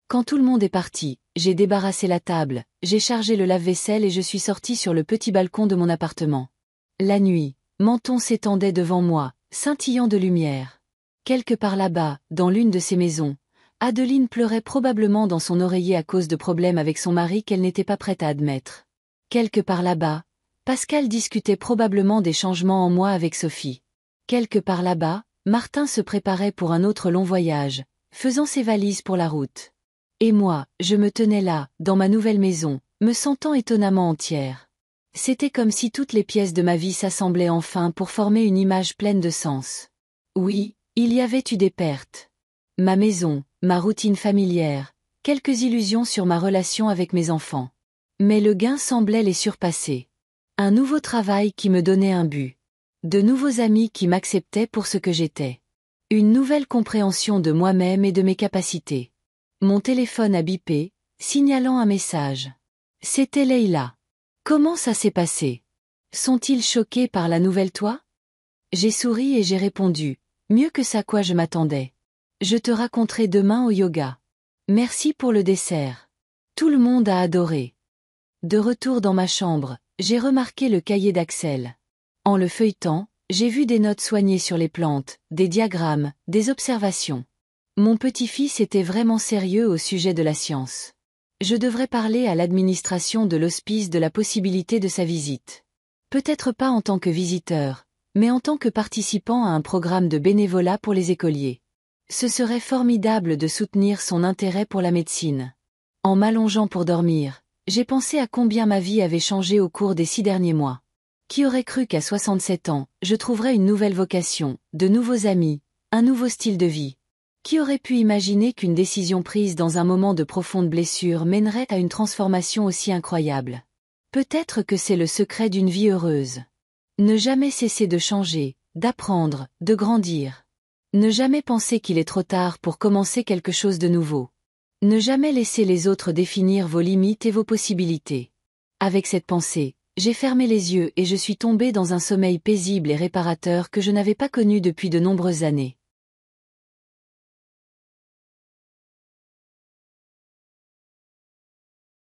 Quand tout le monde est parti, j'ai débarrassé la table, j'ai chargé le lave-vaisselle et je suis sortie sur le petit balcon de mon appartement. La nuit, Menton s'étendait devant moi, scintillant de lumière. Quelque part là-bas, dans l'une de ces maisons, Adeline pleurait probablement dans son oreiller à cause de problèmes avec son mari qu'elle n'était pas prête à admettre. Quelque part là-bas, Pascal discutait probablement des changements en moi avec Sophie. Quelque part là-bas, Martin se préparait pour un autre long voyage, faisant ses valises pour la route. Et moi, je me tenais là, dans ma nouvelle maison, me sentant étonnamment entière. C'était comme si toutes les pièces de ma vie s'assemblaient enfin pour former une image pleine de sens. Oui, il y avait eu des pertes. Ma maison, ma routine familière, quelques illusions sur ma relation avec mes enfants. Mais le gain semblait les surpasser. Un nouveau travail qui me donnait un but. De nouveaux amis qui m'acceptaient pour ce que j'étais. Une nouvelle compréhension de moi-même et de mes capacités. Mon téléphone a bipé, signalant un message. C'était Leïla. Comment ça s'est passé? Sont-ils choqués par la nouvelle toi? J'ai souri et j'ai répondu, mieux que ça quoi je m'attendais. Je te raconterai demain au yoga. Merci pour le dessert. Tout le monde a adoré. De retour dans ma chambre, j'ai remarqué le cahier d'Axel. En le feuilletant, j'ai vu des notes soignées sur les plantes, des diagrammes, des observations. Mon petit-fils était vraiment sérieux au sujet de la science. Je devrais parler à l'administration de l'hospice de la possibilité de sa visite. Peut-être pas en tant que visiteur, mais en tant que participant à un programme de bénévolat pour les écoliers. Ce serait formidable de soutenir son intérêt pour la médecine. En m'allongeant pour dormir, j'ai pensé à combien ma vie avait changé au cours des 6 derniers mois. Qui aurait cru qu'à 67 ans, je trouverais une nouvelle vocation, de nouveaux amis, un nouveau style de vie? Qui aurait pu imaginer qu'une décision prise dans un moment de profonde blessure mènerait à une transformation aussi incroyable? Peut-être que c'est le secret d'une vie heureuse. Ne jamais cesser de changer, d'apprendre, de grandir. Ne jamais penser qu'il est trop tard pour commencer quelque chose de nouveau. Ne jamais laisser les autres définir vos limites et vos possibilités. Avec cette pensée, j'ai fermé les yeux et je suis tombée dans un sommeil paisible et réparateur que je n'avais pas connu depuis de nombreuses années.